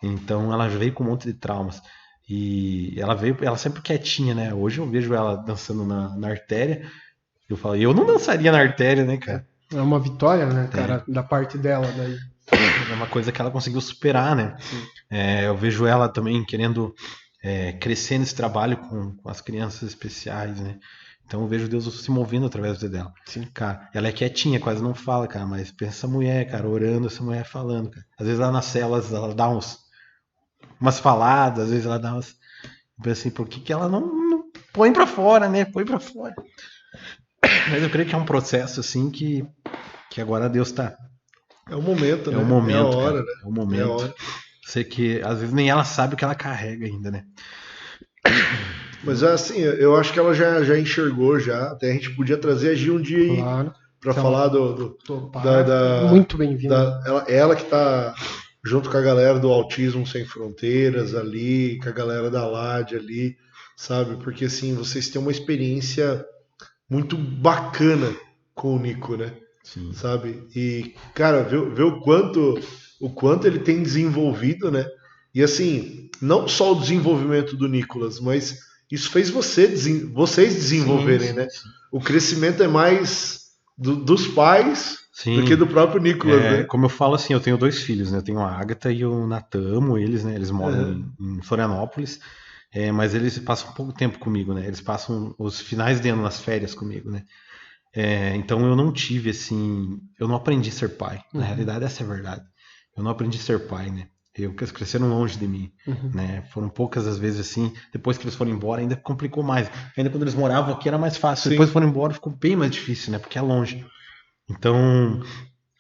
S3: Então ela veio com um monte de traumas. E ela sempre quietinha, né? Hoje eu vejo ela dançando na artéria. Eu falo, eu não dançaria na artéria, né, cara?
S1: É uma vitória, né, cara, da parte dela daí.
S3: É uma coisa que ela conseguiu superar, né? Eu vejo ela também querendo crescer nesse trabalho com as crianças especiais, né? Então eu vejo Deus se movendo através dela.
S1: Sim.
S3: Cara, ela é quietinha, quase não fala, cara, mas pensa essa mulher, cara, orando, essa mulher falando, cara. Às vezes lá nas celas ela dá umas faladas, às vezes ela dá umas... assim, por que ela não põe pra fora, né? Põe pra fora. Mas eu creio que é um processo, assim, que agora Deus tá...
S2: É o momento, né?
S3: É o momento,
S2: é a hora,
S3: cara.
S2: né?
S3: É o momento.
S2: É a hora.
S3: Sei que às vezes nem ela sabe o que ela carrega ainda, né?
S2: Mas assim, eu acho que ela já enxergou já. Até a gente podia trazer a Gi um dia aí
S1: Claro.
S2: pra
S1: Então,
S2: falar
S1: muito bem-vindo.
S2: ela que tá junto com a galera do Autismo Sem Fronteiras ali, com a galera da LAD ali, sabe? Porque assim, vocês têm uma experiência muito bacana com o Nico, né?
S3: Sim.
S2: Sabe? E, cara, ver o quanto ele tem desenvolvido, né? E assim, não só o desenvolvimento do Nicolas, mas isso fez vocês desenvolverem,
S3: sim,
S2: né?
S3: Sim.
S2: O crescimento é mais dos pais do que do próprio Nicolas, né?
S3: Como eu falo assim, eu tenho 2 filhos, né? Eu tenho a Agatha e o Natan, amo eles, né? Eles moram em Florianópolis, mas eles passam pouco tempo comigo, né? Eles passam os finais de ano nas férias comigo, né? Então eu não tive, assim... Eu não aprendi a ser pai. Na realidade, essa é a verdade. Eu não aprendi a ser pai, né? Eles cresceram longe de mim, né? Foram poucas as vezes assim. Depois que eles foram embora, ainda complicou mais. Ainda quando eles moravam aqui era mais fácil.
S2: Sim.
S3: Depois foram embora, ficou bem mais difícil, né? Porque é longe. Então,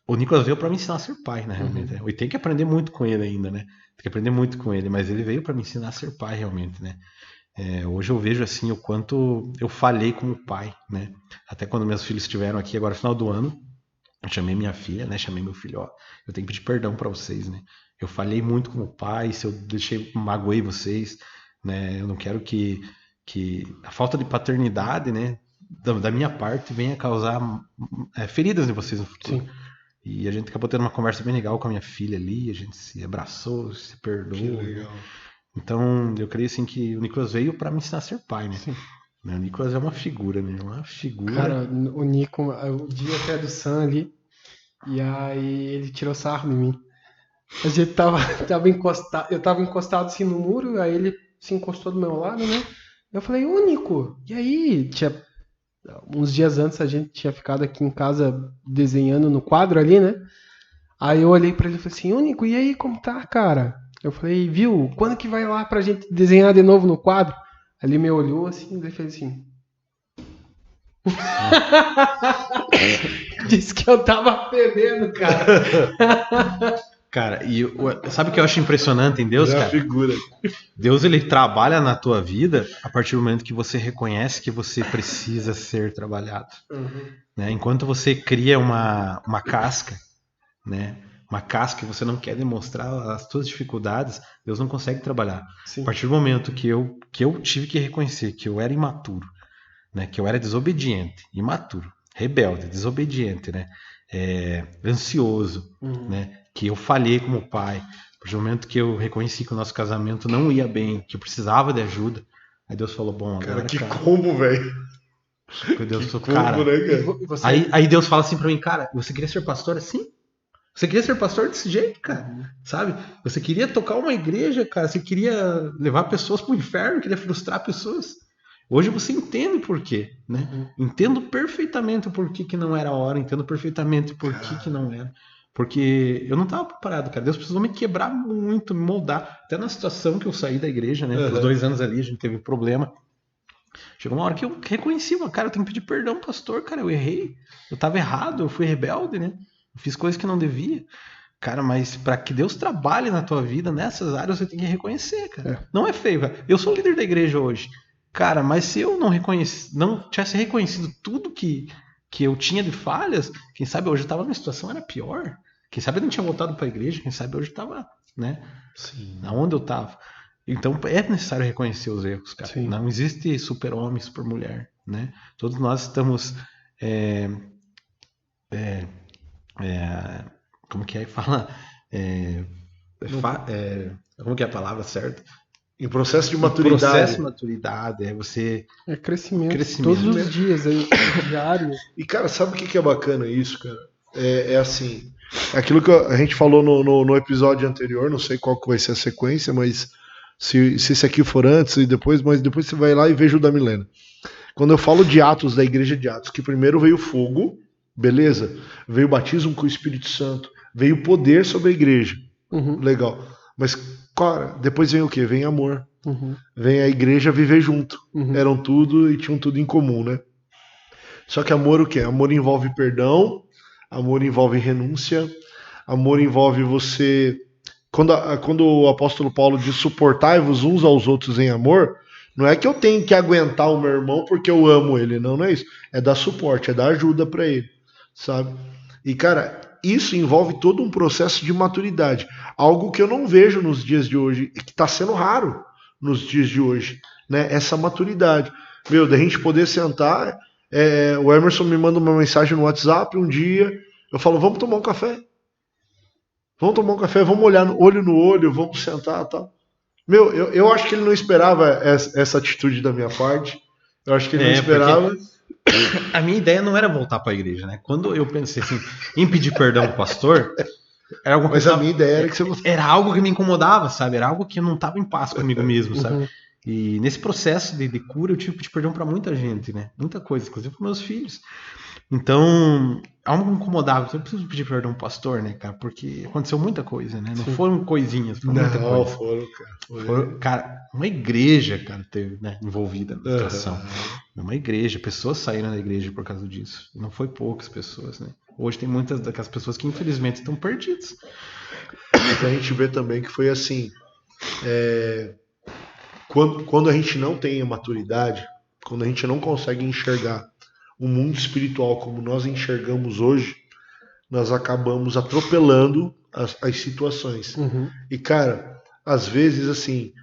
S3: o Nicolas veio para me ensinar a ser pai, né? Realmente. E tem que aprender muito com ele ainda, né? Tem que aprender muito com ele. Mas ele veio para me ensinar a ser pai, realmente, né? Hoje eu vejo assim o quanto eu falhei como pai, né? Até quando meus filhos estiveram aqui agora no final do ano, eu chamei minha filha, né? Chamei meu filho, ó, eu tenho que pedir perdão para vocês, né? eu falhei muito como pai, se eu magoei vocês, né? Eu não quero que a falta de paternidade, né, da minha parte venha causar feridas em vocês no futuro.
S1: Sim.
S3: E a gente acabou tendo uma conversa bem legal com a minha filha ali, a gente se abraçou, se perdoou.
S2: Que legal.
S3: Então, eu creio assim que o Nicolas veio para me ensinar a ser pai, né? Sim. O Nicolas é uma figura, né? Uma figura.
S1: Cara, o Nico, o dia até do Sam ali, e aí ele tirou sarro de mim. A gente tava encostado, eu tava encostado assim no muro, aí ele se encostou do meu lado, né? Eu falei, ô Nico, e aí? Uns dias antes a gente tinha ficado aqui em casa desenhando no quadro ali, né? Aí eu olhei pra ele e falei assim, ô Nico, e aí, como tá, cara? Eu falei, viu, quando que vai lá pra gente desenhar de novo no quadro? Aí ele me olhou assim, e fez assim. Disse que eu tava perdendo, cara.
S3: Cara, e sabe o que eu acho impressionante em Deus, cara?
S2: Figura.
S3: Deus, ele trabalha na tua vida a partir do momento que você reconhece que você precisa ser trabalhado. Né? Enquanto você cria uma casca, né? Uma casca que você não quer demonstrar as suas dificuldades, Deus não consegue trabalhar. Sim. A partir do momento que eu tive que reconhecer que eu era imaturo, né? Que eu era desobediente, imaturo, rebelde, desobediente, né? Ansioso, né? Que eu falhei como pai. A partir do momento que eu reconheci que o nosso casamento não ia bem, que eu precisava de ajuda, aí Deus falou, bom, agora,
S2: cara, combo, velho.
S3: Deus falou, cara, aí Deus fala assim pra mim, cara, você queria ser pastor assim? Você queria ser pastor desse jeito, cara? Sabe? Você queria tocar uma igreja, cara, você queria levar pessoas pro inferno, queria frustrar pessoas. Hoje você entende por quê, né? Entendo perfeitamente o porquê que não era a hora, entendo perfeitamente por que não era. Porque eu não estava preparado, cara. Deus precisou me quebrar muito, me moldar. Até na situação que eu saí da igreja, né? Os 2 anos ali, a gente teve problema. Chegou uma hora que eu reconheci, cara, eu tenho que pedir perdão, pastor, cara, eu errei. Eu estava errado, eu fui rebelde, né? Eu fiz coisas que não devia. Cara, mas para que Deus trabalhe na tua vida, nessas áreas, você tem que reconhecer, cara. Não é feio, cara. Eu sou líder da igreja hoje. Cara, mas se eu não tivesse reconhecido tudo que eu tinha de falhas, quem sabe hoje eu estava numa situação era pior. Quem sabe eu não tinha voltado para a igreja, quem sabe hoje eu estava, né? Sim. Aonde eu estava. Então é necessário reconhecer os erros, cara. Sim. Não existe super-homem, super-mulher, né? Todos nós estamos como que é que fala? Como que é a palavra certa?
S2: Em processo de maturidade.
S3: Processo de maturidade, você...
S1: crescimento. Todos os dias, diário.
S2: E, cara, sabe o que é bacana isso, cara? É assim, aquilo que a gente falou no episódio anterior, não sei qual que vai ser a sequência, mas se esse aqui for antes e depois, mas depois você vai lá e veja o da Milena. Quando eu falo de Atos, da igreja de Atos, que primeiro veio fogo, beleza? Veio o batismo com o Espírito Santo, veio o poder sobre a igreja. Legal. Mas, cara, depois vem o quê? Vem amor. Vem a igreja viver junto. Eram tudo e tinham tudo em comum, né? Só que amor o quê? Amor envolve perdão, amor envolve renúncia, amor envolve você... Quando o apóstolo Paulo diz suportai-vos uns aos outros em amor, não é que eu tenho que aguentar o meu irmão porque eu amo ele, não é isso. É dar suporte, é dar ajuda para ele, sabe? E, cara, isso envolve todo um processo de maturidade. Algo que eu não vejo nos dias de hoje, e que está sendo raro nos dias de hoje, né? Essa maturidade. Meu, da gente poder sentar, o Emerson me manda uma mensagem no WhatsApp um dia, eu falo, vamos tomar um café. Vamos tomar um café, vamos olhar olho no olho, vamos sentar e tal. Meu, eu acho que ele não esperava essa atitude da minha parte. Eu acho que ele não esperava.
S3: A minha ideia não era voltar para a igreja, né? Quando eu pensei assim, em pedir perdão ao pastor, era algo
S2: a minha ideia era que você...
S3: Era algo que me incomodava, sabe? Era algo que eu não estava em paz comigo mesmo, sabe? E nesse processo de cura eu tive que pedir perdão para muita gente, né? Muita coisa, inclusive para meus filhos. Então, algo que me incomodava. Eu preciso pedir perdão ao pastor, né, cara? Porque aconteceu muita coisa, né? Não foram coisinhas, foi muita coisa. Foram, cara, uma igreja, cara, teve, né, envolvida na situação. Uma igreja, pessoas saíram da igreja por causa disso. Não foi poucas pessoas, né? Hoje tem muitas daquelas pessoas que infelizmente estão perdidas.
S2: A gente vê também que foi assim, quando a gente não tem a maturidade, quando a gente não consegue enxergar o mundo espiritual como nós enxergamos hoje, nós acabamos atropelando as situações. E, cara, às vezes, assim,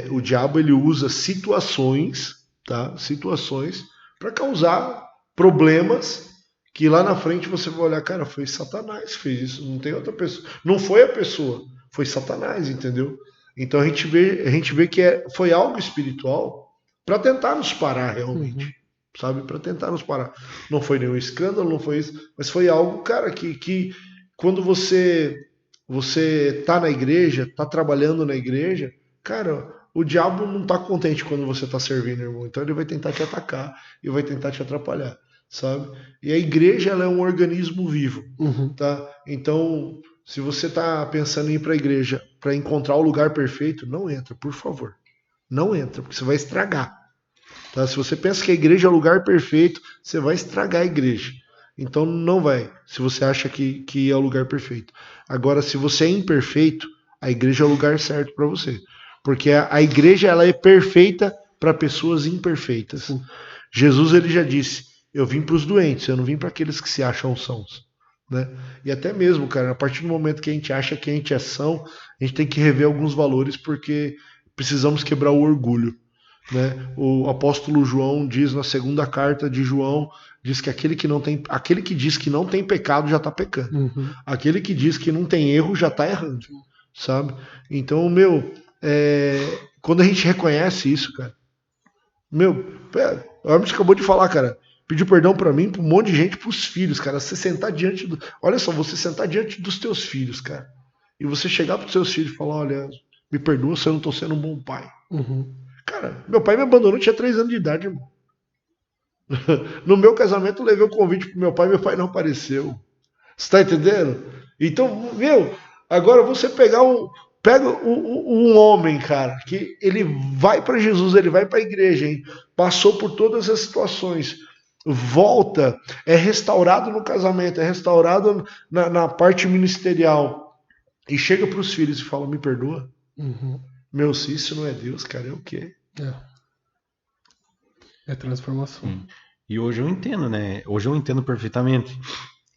S2: o diabo ele usa situações, tá? Situações para causar problemas que lá na frente você vai olhar, cara, foi Satanás que fez isso, não tem outra pessoa. Não foi a pessoa, foi Satanás, entendeu? Então a gente vê que foi algo espiritual para tentar nos parar realmente. Sabe? Para tentar nos parar. Não foi nenhum escândalo, não foi isso, mas foi algo, cara, que quando você tá na igreja, tá trabalhando na igreja, cara, o diabo não tá contente quando você tá servindo, irmão. Então ele vai tentar te atacar e vai tentar te atrapalhar, sabe? E a igreja, ela é um organismo vivo, tá? Então, se você tá pensando em ir para a igreja para encontrar o lugar perfeito, não entra, por favor. Não entra, porque você vai estragar. Tá? Se você pensa que a igreja é o lugar perfeito, você vai estragar a igreja. Então não vai, se você acha que é o lugar perfeito. Agora, se você é imperfeito, a igreja é o lugar certo para você. Porque a igreja ela é perfeita para pessoas imperfeitas. Sim. Jesus ele já disse, eu vim para os doentes, eu não vim para aqueles que se acham sãos. Né? E até mesmo, cara, a partir do momento que a gente acha que a gente é são, a gente tem que rever alguns valores porque precisamos quebrar o orgulho. Né? O apóstolo João diz na segunda carta de João, diz que aquele que diz que não tem pecado já está pecando. Aquele que diz que não tem erro já está errando, sabe? Então, quando a gente reconhece isso, cara, o Hermes acabou de falar, cara, pediu perdão para mim, para um monte de gente, para os filhos, cara, você sentar diante olha só, você sentar diante dos teus filhos, cara, e você chegar para os seus filhos e falar, olha, me perdoa se eu não estou sendo um bom pai. Cara, meu pai me abandonou, tinha 3 anos de idade, irmão. No meu casamento eu levei o convite pro meu pai não apareceu. Você tá entendendo? Então, agora você pega um homem, cara, que ele vai para Jesus, ele vai para a igreja, hein? Passou por todas as situações, volta, é restaurado no casamento, é restaurado na parte ministerial, e chega para os filhos e fala, me perdoa? Se isso não é Deus, cara, é o quê?
S1: É transformação.
S3: E hoje eu entendo, né? Hoje eu entendo perfeitamente.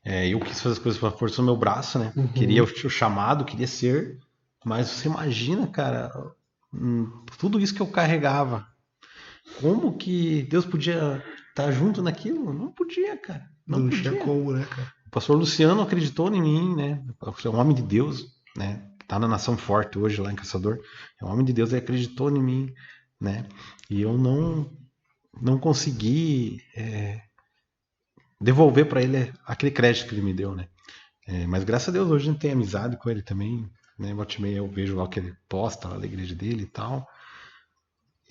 S3: Eu quis fazer as coisas com a força do meu braço, né? Queria o chamado, queria ser. Mas você imagina, cara, tudo isso que eu carregava. Como que Deus podia estar junto naquilo? Não podia, cara. Não
S2: tinha como, né, cara?
S3: O pastor Luciano acreditou em mim, né? É um homem de Deus, né? Tá na Nação Forte hoje, lá em Caçador. É um homem de Deus, ele acreditou em mim, né? E eu não consegui devolver para ele aquele crédito que ele me deu, né? Mas graças a Deus hoje a gente tem amizade com ele também, né? Volta e meia eu vejo lá o que ele posta lá da igreja dele e tal.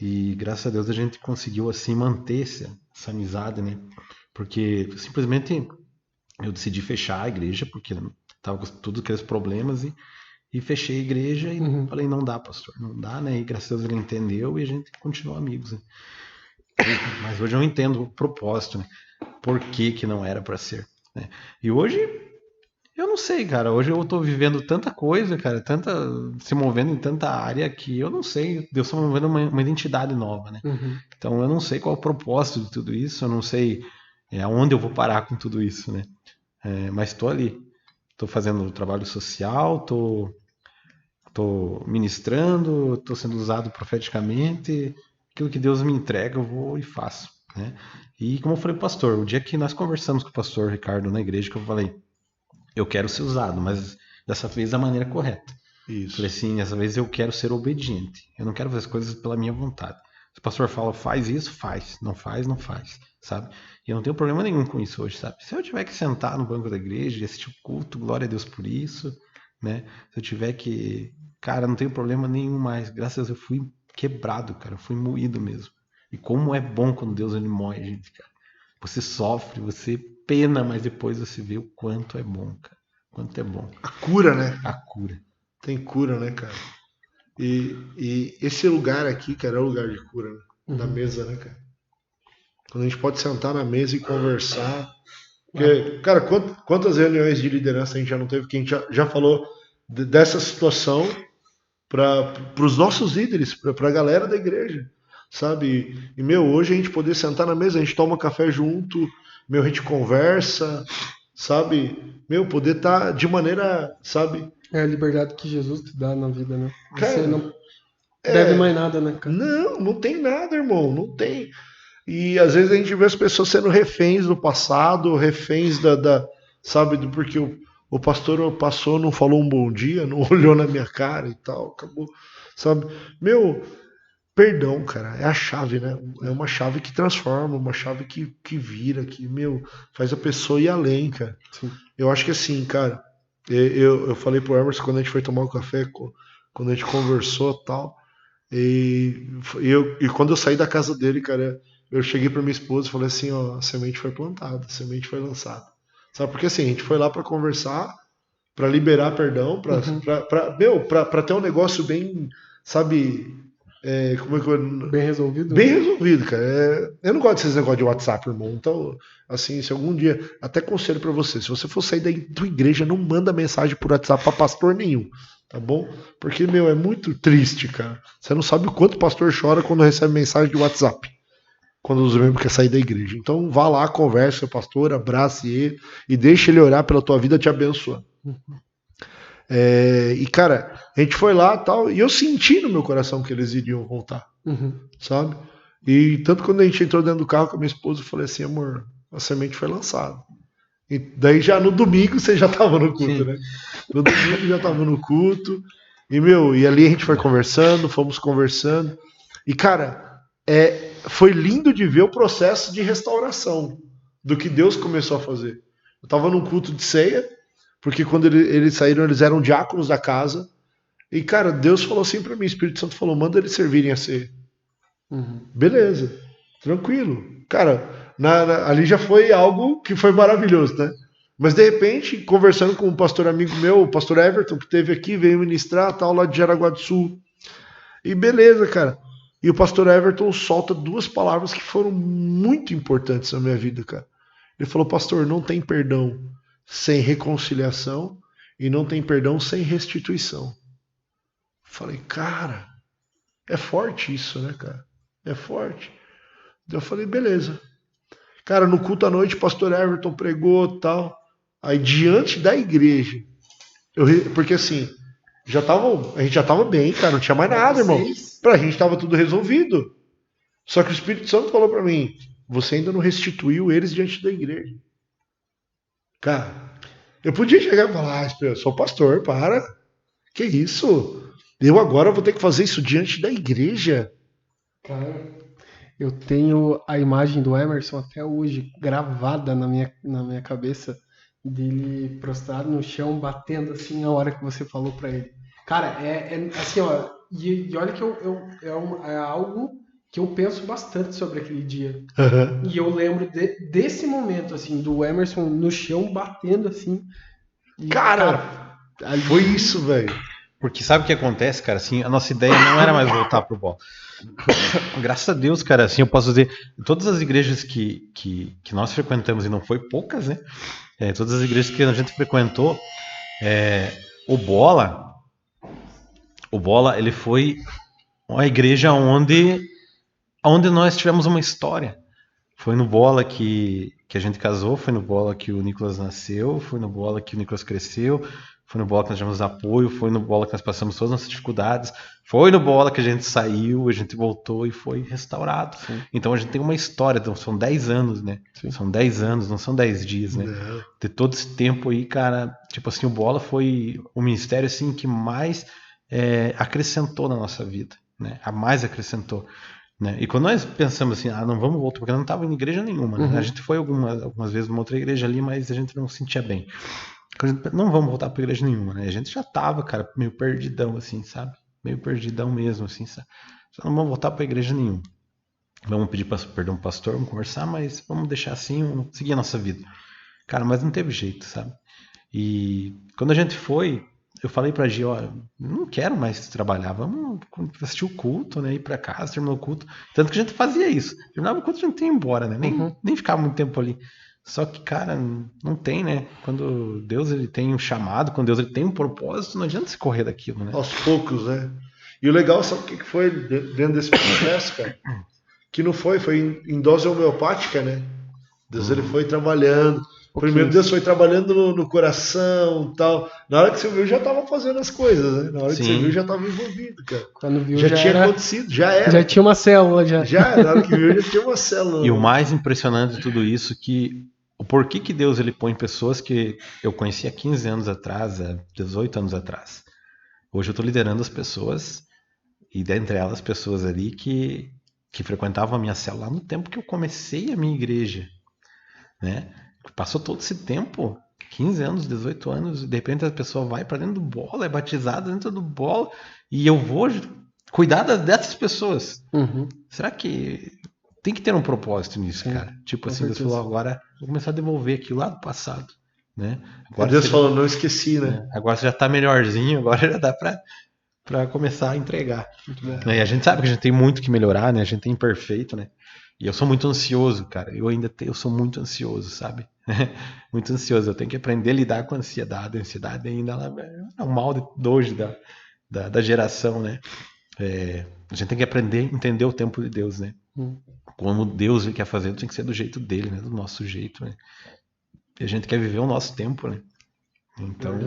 S3: E graças a Deus a gente conseguiu assim manter essa amizade, né? Porque simplesmente eu decidi fechar a igreja porque tava com todos aqueles problemas e fechei a igreja e falei, não dá, pastor, não dá, né? E graças a Deus ele entendeu e a gente continuou amigos, né? Mas hoje eu entendo o propósito, né? Por que não era para ser, né? E hoje, eu não sei, cara. Hoje eu tô vivendo tanta coisa, cara, se movendo em tanta área que eu não sei. Deus está movendo uma identidade nova, né? Então eu não sei qual é o propósito de tudo isso. Eu não sei aonde eu vou parar com tudo isso, né? Mas tô ali. Tô fazendo trabalho social, tô ministrando, tô sendo usado profeticamente. Aquilo que Deus me entrega, eu vou e faço, né? E como eu falei pro pastor, o dia que nós conversamos com o pastor Ricardo na igreja, que eu falei, eu quero ser usado, mas dessa vez da maneira correta.
S2: Isso.
S3: Falei assim, dessa vez eu quero ser obediente. Eu não quero fazer as coisas pela minha vontade. Se o pastor fala, faz isso, faz. Não faz, não faz, sabe? E eu não tenho problema nenhum com isso hoje, sabe? Se eu tiver que sentar no banco da igreja e assistir o culto, glória a Deus por isso, né? Se eu tiver que... Cara, não tenho problema nenhum mais. Graças a Deus eu fui quebrado, cara. Eu fui moído mesmo. E como é bom quando Deus ele moe a gente, cara. Você sofre, você pena, mas depois você vê o quanto é bom, cara. Quanto é bom.
S2: A cura, né?
S3: A cura.
S2: Tem cura, né, cara? E esse lugar aqui, cara, é o lugar de cura, né? Da mesa, né, cara? Quando a gente pode sentar na mesa e conversar. Porque, cara, quantas reuniões de liderança a gente já não teve, que a gente já falou dessa situação para os nossos líderes, para a galera da igreja, sabe? E, hoje a gente poder sentar na mesa, a gente toma café junto, a gente conversa, sabe? Meu, poder estar de maneira, sabe?
S1: É a liberdade que Jesus te dá na vida, né?
S2: Cara,
S1: Você não deve mais nada, né, cara?
S2: Não tem nada, irmão, não tem. E às vezes a gente vê as pessoas sendo reféns do passado, reféns sabe, do porque o pastor passou, não falou um bom dia, não olhou na minha cara e tal, acabou, sabe? Meu, perdão, cara, é a chave, né? É uma chave que transforma, uma chave que vira, que, meu, faz a pessoa ir além, cara.
S1: Sim.
S2: Eu acho que assim, cara, eu falei pro Emerson quando a gente foi tomar um café, quando a gente conversou e tal, e quando eu saí da casa dele, cara, eu cheguei pra minha esposa e falei assim, ó, a semente foi plantada, a semente foi lançada. Sabe, porque assim, a gente foi lá pra conversar, pra liberar perdão, pra ter um negócio bem, sabe, como é que eu...
S1: Bem resolvido?
S2: Bem resolvido, cara. Eu não gosto desses negócios de WhatsApp, irmão. Então, assim, se algum dia. Até conselho pra você: se você for sair da tua igreja, não manda mensagem por WhatsApp pra pastor nenhum. Tá bom? Porque, meu, é muito triste, cara. Você não sabe o quanto o pastor chora quando recebe mensagem de WhatsApp. Quando os membros querem sair da igreja. Então, vá lá, converse com o pastor, abrace ele e deixe ele orar pela tua vida te abençoando. E, cara, a gente foi lá tal, e eu senti no meu coração que eles iriam voltar. Sabe? E tanto quando a gente entrou dentro do carro com a minha esposa, eu falei assim, amor, a semente foi lançada. E daí já no domingo você já tava no culto, sim, né? No domingo já tava no culto. E, meu, e ali a gente foi conversando, fomos conversando. E, cara, foi lindo de ver o processo de restauração do que Deus começou a fazer. Eu tava num culto de ceia, porque quando eles saíram, eles eram diáconos da casa. E, cara, Deus falou assim pra mim, o Espírito Santo falou, manda eles servirem a ceia. Beleza, tranquilo. Cara, ali já foi algo que foi maravilhoso, né? Mas de repente, conversando com um pastor amigo meu, o pastor Everton, que esteve aqui, veio ministrar, tal, lá de Jaraguá do Sul. E beleza, cara. E o pastor Everton solta duas palavras que foram muito importantes na minha vida, cara. Ele falou, pastor, não tem perdão sem reconciliação e não tem perdão sem restituição. Falei, cara, é forte isso, né, cara? É forte. Eu falei, beleza. Cara, no culto à noite, o pastor Everton pregou tal. Aí, diante da igreja, porque assim, a gente já tava bem, cara, não tinha mais nada, irmão. Pra gente tava tudo resolvido. Só que o Espírito Santo falou pra mim, você ainda não restituiu eles diante da igreja. Cara, eu podia chegar e falar, eu sou pastor, para. Que isso? Eu agora vou ter que fazer isso diante da igreja?
S1: Cara, eu tenho a imagem do Emerson até hoje gravada na minha cabeça, dele prostrado no chão, batendo assim a hora que você falou pra ele. Cara, assim, ó, e olha que é algo que eu penso bastante sobre aquele dia.
S2: Uhum.
S1: E eu lembro desse momento, assim, do Emerson no chão batendo assim. E,
S2: cara, foi isso, velho.
S3: Porque sabe o que acontece, cara? Assim, a nossa ideia não era mais voltar pro bola. Graças a Deus, cara, assim, eu posso dizer, todas as igrejas que nós frequentamos, e não foi poucas, né? Todas as igrejas que a gente frequentou, o Bola, ele foi uma igreja onde nós tivemos uma história. Foi no Bola que a gente casou, foi no Bola que o Nicolas nasceu, foi no Bola que o Nicolas cresceu, foi no Bola que nós tivemos apoio, foi no Bola que nós passamos todas as nossas dificuldades, foi no Bola que a gente saiu, a gente voltou e foi restaurado. Sim. Então a gente tem uma história, então são 10 anos, né? Sim. São 10 anos, não são 10 dias, né? Não. De todo esse tempo aí, cara, tipo assim, o Bola foi o ministério assim, que mais acrescentou na nossa vida, né? A mais acrescentou. Né? E quando nós pensamos assim, não vamos voltar, porque eu não estava em igreja nenhuma, né? A gente foi algumas vezes numa outra igreja ali, mas a gente não se sentia bem. Não vamos voltar para igreja nenhuma, né? A gente já estava, cara, meio perdidão, assim, sabe? Meio perdidão mesmo, assim, sabe? Só não vamos voltar para igreja nenhuma. Vamos pedir perdão pro pastor, vamos conversar, mas vamos deixar assim, vamos seguir a nossa vida. Cara, mas não teve jeito, sabe? E quando a gente foi, eu falei pra Gi, ó, não quero mais trabalhar, vamos assistir o culto, né, ir pra casa, terminar o culto. Tanto que a gente fazia isso. Terminava o culto, a gente ia embora, né, nem ficava muito tempo ali. Só que, cara, não tem, né, quando Deus ele tem um chamado, quando Deus ele tem um propósito, não adianta se correr daquilo, né.
S2: Aos poucos, né. E o legal, sabe o que foi dentro desse processo, cara? Que não foi em dose homeopática, né. Deus ele foi trabalhando. Primeiro Deus foi trabalhando no coração e tal. Na hora que você viu, já tava fazendo as coisas, né? Na hora que você viu, já tava envolvido, cara.
S1: Quando viu,
S2: já tinha acontecido, já era.
S1: Já tinha uma célula, já.
S2: Na hora que viu, já tinha uma célula.
S3: E o mais impressionante de tudo isso, que o porquê que Deus ele põe pessoas que eu conheci há 15 anos atrás, há 18 anos atrás. Hoje eu tô liderando as pessoas, e dentre elas pessoas ali que frequentavam a minha célula lá no tempo que eu comecei a minha igreja, né? Passou todo esse tempo, 15 anos, 18 anos, e de repente a pessoa vai para dentro do bola, é batizada dentro do bola, e eu vou cuidar dessas pessoas. Será que tem que ter um propósito nisso, cara? Tipo assim, Deus falou, agora vou começar a devolver aquilo lá do passado, né?
S2: Agora Deus falou, não esqueci, né?
S3: Agora você já tá melhorzinho, agora já dá para começar a entregar. E a gente sabe que a gente tem muito que melhorar, né? A gente é imperfeito, né? E eu sou muito ansioso, cara. Eu sou muito ansioso, sabe? Muito ansioso. Eu tenho que aprender a lidar com a ansiedade. A ansiedade ainda é um mal de hoje da geração, né? A gente tem que aprender a entender o tempo de Deus, né? Como Deus ele quer fazer, tem que ser do jeito dele, né? Do nosso jeito, né? E a gente quer viver o nosso tempo, né? Então,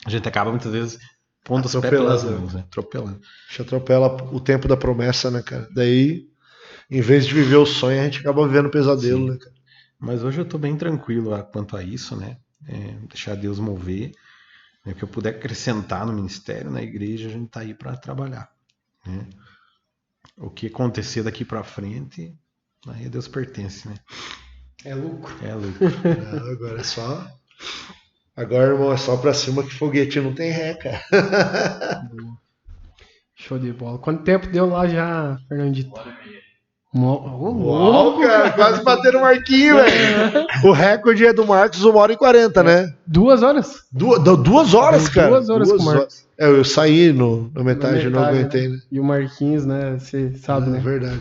S3: a gente acaba muitas vezes pondo os pés pelas mãos, né? Atropelando.
S2: A gente atropela o tempo da promessa, né, cara? Daí, em vez de viver o sonho, a gente acaba vivendo o pesadelo, né, cara?
S3: Mas hoje eu tô bem tranquilo quanto a isso, né? Deixar Deus mover. O que eu puder acrescentar no ministério, na igreja, a gente tá aí para trabalhar, né? O que acontecer daqui para frente, aí a Deus pertence, né?
S1: É lucro.
S2: Agora é só... Agora, irmão, é só pra cima que foguete não tem ré, cara.
S1: Show de bola. Quanto tempo deu lá já, Fernandito?
S2: Uau, cara, quase bateram o Marquinho, velho. O recorde é do Marcos, 1h40, né?
S1: 2 horas?
S2: 2 horas, cara.
S1: 2 horas com o Marcos.
S2: Eu saí na metade, não aguentei, né?
S1: E o Marquinhos, né? Você sabe, né?
S2: É verdade.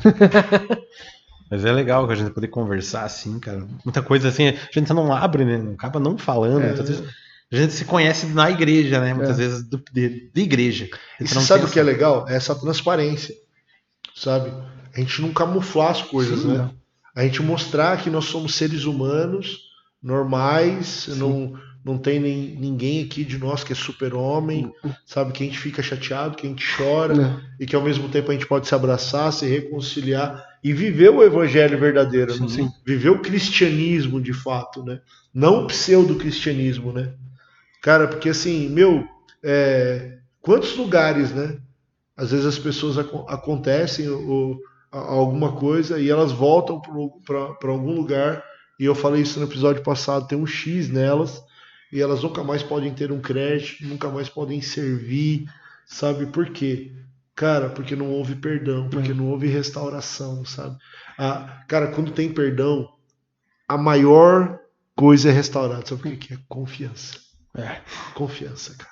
S3: Mas é legal que a gente poder conversar assim, cara. Muita coisa assim, a gente não abre, né? Acaba não falando. Muitas vezes a gente se conhece na igreja, né? Muitas vezes de igreja.
S2: E você sabe o que é legal? É essa transparência, sabe? A gente não camuflar as coisas, né? Não. A gente mostrar que nós somos seres humanos, normais, não tem ninguém aqui de nós que é super-homem, sabe? Que a gente fica chateado, que a gente chora, e que ao mesmo tempo a gente pode se abraçar, se reconciliar e viver o evangelho verdadeiro, né? Viver o cristianismo de fato, né? Não o pseudo-cristianismo, né? Cara, porque assim, quantos lugares, né? Às vezes as pessoas acontecem alguma coisa e elas voltam para algum lugar, e eu falei isso no episódio passado, tem um X nelas, e elas nunca mais podem ter um crédito, nunca mais podem servir, sabe por quê? Cara, porque não houve perdão, porque não houve restauração, sabe? Cara, quando tem perdão, a maior coisa é restaurada, sabe por quê? É confiança. Confiança, cara.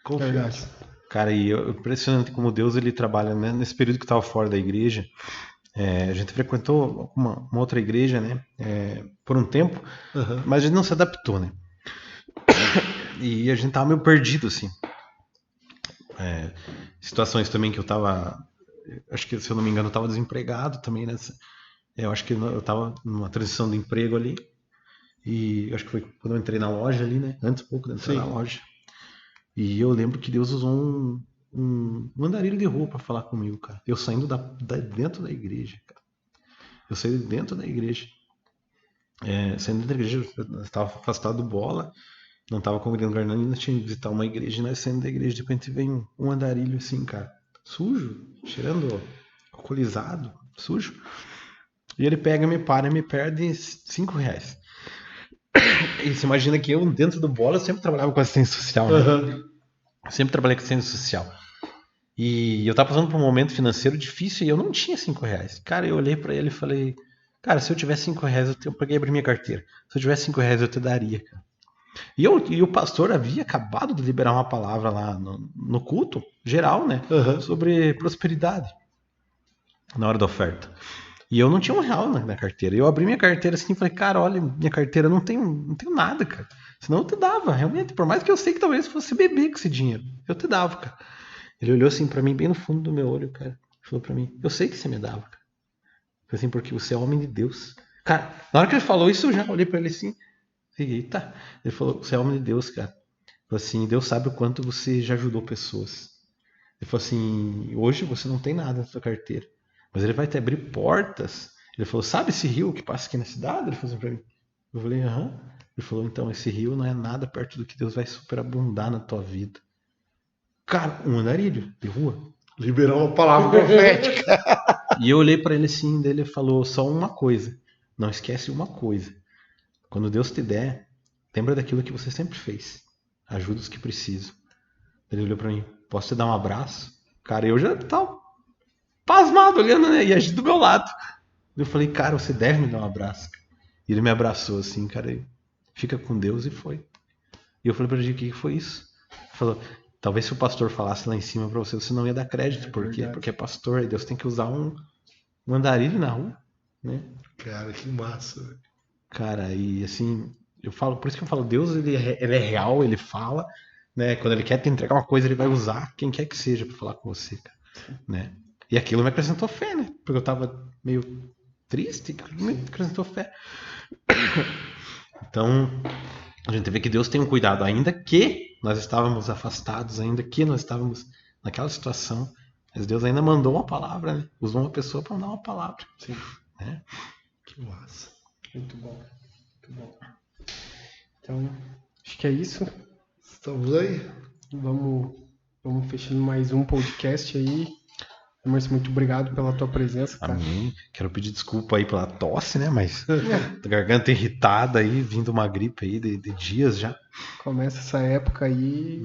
S2: Confiança.
S3: Cara, e é impressionante como Deus ele trabalha, né? Nesse período que eu estava fora da igreja. A gente frequentou uma outra igreja, né? Por um tempo, mas a gente não se adaptou, né? E a gente tava meio perdido, assim. Situações também que eu tava... Acho que, se eu não me engano, eu tava desempregado também nessa... Eu acho que eu tava numa transição de emprego ali. E acho que foi quando eu entrei na loja ali, né? Antes um pouco de entrar na loja. E eu lembro que Deus usou um andarilho de rua para falar comigo, cara. Eu saindo dentro da igreja, cara. Eu saí dentro da igreja. Saindo dentro da igreja, eu estava afastado do bola, não estava congregando lugar nenhum, tinha que visitar uma igreja, e nós saindo da igreja, de repente vem um andarilho assim, cara, sujo, cheirando alcoolizado, sujo. E ele pega, me para e me perde R$5. E você imagina que eu, dentro do bola, eu sempre trabalhava com assistência social, né? Sempre trabalhei com assistência social. E eu tava passando por um momento financeiro difícil e eu não tinha R$5. Cara, eu olhei pra ele e falei, cara, se eu tivesse R$5, eu peguei e abri minha carteira. Se eu tivesse R$5, eu te daria, cara. E o pastor havia acabado de liberar uma palavra lá no culto geral, né? Sobre prosperidade. Na hora da oferta. E eu não tinha R$1 na carteira. Eu abri minha carteira assim e falei, cara, olha, minha carteira não tenho nada, cara. Senão eu te dava, realmente. Por mais que eu sei que talvez fosse beber com esse dinheiro. Eu te dava, cara. Ele olhou assim pra mim, bem no fundo do meu olho, cara. Falou pra mim, eu sei que você me dava, cara. Falei assim, porque você é homem de Deus. Cara, na hora que ele falou isso, eu já olhei pra ele assim. Eita. Ele falou, você é homem de Deus, cara. Ele falou assim, Deus sabe o quanto você já ajudou pessoas. Ele falou assim, hoje você não tem nada na sua carteira, mas ele vai te abrir portas. Ele falou, sabe esse rio que passa aqui na cidade? Ele falou assim pra mim. Eu falei, aham. Ele falou, então, esse rio não é nada perto do que Deus vai superabundar na tua vida. Cara, um andarilho de rua.
S2: Liberou uma palavra profética.
S3: E eu olhei pra ele assim, daí ele falou só uma coisa. Não esquece uma coisa. Quando Deus te der, lembra daquilo que você sempre fez. Ajuda os que precisam. Ele olhou pra mim, posso te dar um abraço? Cara, eu já tava pasmado olhando, né? E a gente do meu lado. Eu falei, cara, você deve me dar um abraço. E ele me abraçou assim, cara, e fica com Deus, e foi. E eu falei pra ele, o que foi isso? Ele falou, talvez se o pastor falasse lá em cima pra você não ia dar crédito. Por quê? Porque é pastor, e Deus tem que usar um andarilho na rua, né?
S2: Cara, que massa, velho.
S3: Cara, e assim, eu falo, por isso que eu falo, Deus, ele é real, ele fala, né? Quando ele quer te entregar uma coisa, ele vai usar quem quer que seja pra falar com você, cara, né? E aquilo me acrescentou fé, né? Porque eu tava meio triste, me acrescentou fé. Então, a gente vê que Deus tem um cuidado, ainda que nós estávamos afastados, ainda que nós estávamos naquela situação, mas Deus ainda mandou uma palavra, né? Usou uma pessoa para mandar uma palavra.
S1: Sim.
S3: Né?
S2: Que massa.
S1: Muito bom. Muito bom. Então, acho que é isso.
S2: Estamos aí.
S1: Vamos fechando mais um podcast aí. Emerson, muito obrigado pela tua presença, cara.
S3: Amém. Quero pedir desculpa aí pela tosse, né? Mas a garganta irritada aí, vindo uma gripe aí de dias já.
S1: Começa essa época aí.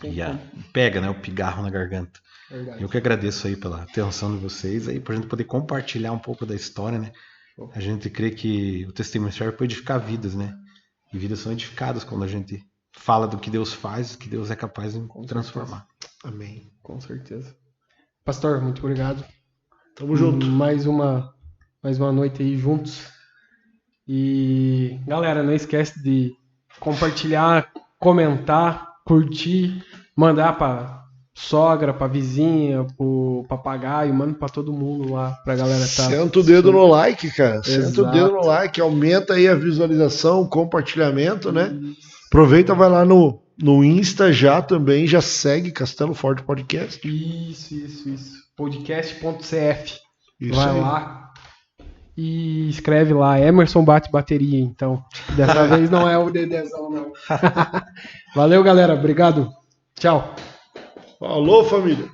S3: E pega, né? O pigarro na garganta.
S1: Verdade.
S3: Eu que agradeço aí pela atenção de vocês aí, pra gente poder compartilhar um pouco da história, né? A gente crê que o testemunho serve para edificar vidas, né? E vidas são edificadas quando a gente fala do que Deus faz, do que Deus é capaz de transformar.
S2: Amém.
S1: Com certeza. Pastor, muito obrigado.
S2: Tamo junto.
S1: Mais uma noite aí juntos. E galera, não esquece de compartilhar, comentar, curtir, mandar pra sogra, pra vizinha, pro papagaio, manda pra todo mundo lá, pra galera tá.
S2: Senta o dedo no like, cara.
S1: Exato.
S2: Senta o dedo no like, aumenta aí a visualização, o compartilhamento, né? Aproveita, vai lá no Insta já também, já segue Castelo Forte Podcast.
S1: Isso. Podcast.cf.
S2: Isso
S1: vai
S2: aí.
S1: lá e escreve lá, Emerson bate bateria, então. Dessa vez não é o Dedezão, não. Valeu, galera. Obrigado. Tchau.
S2: Falou, família.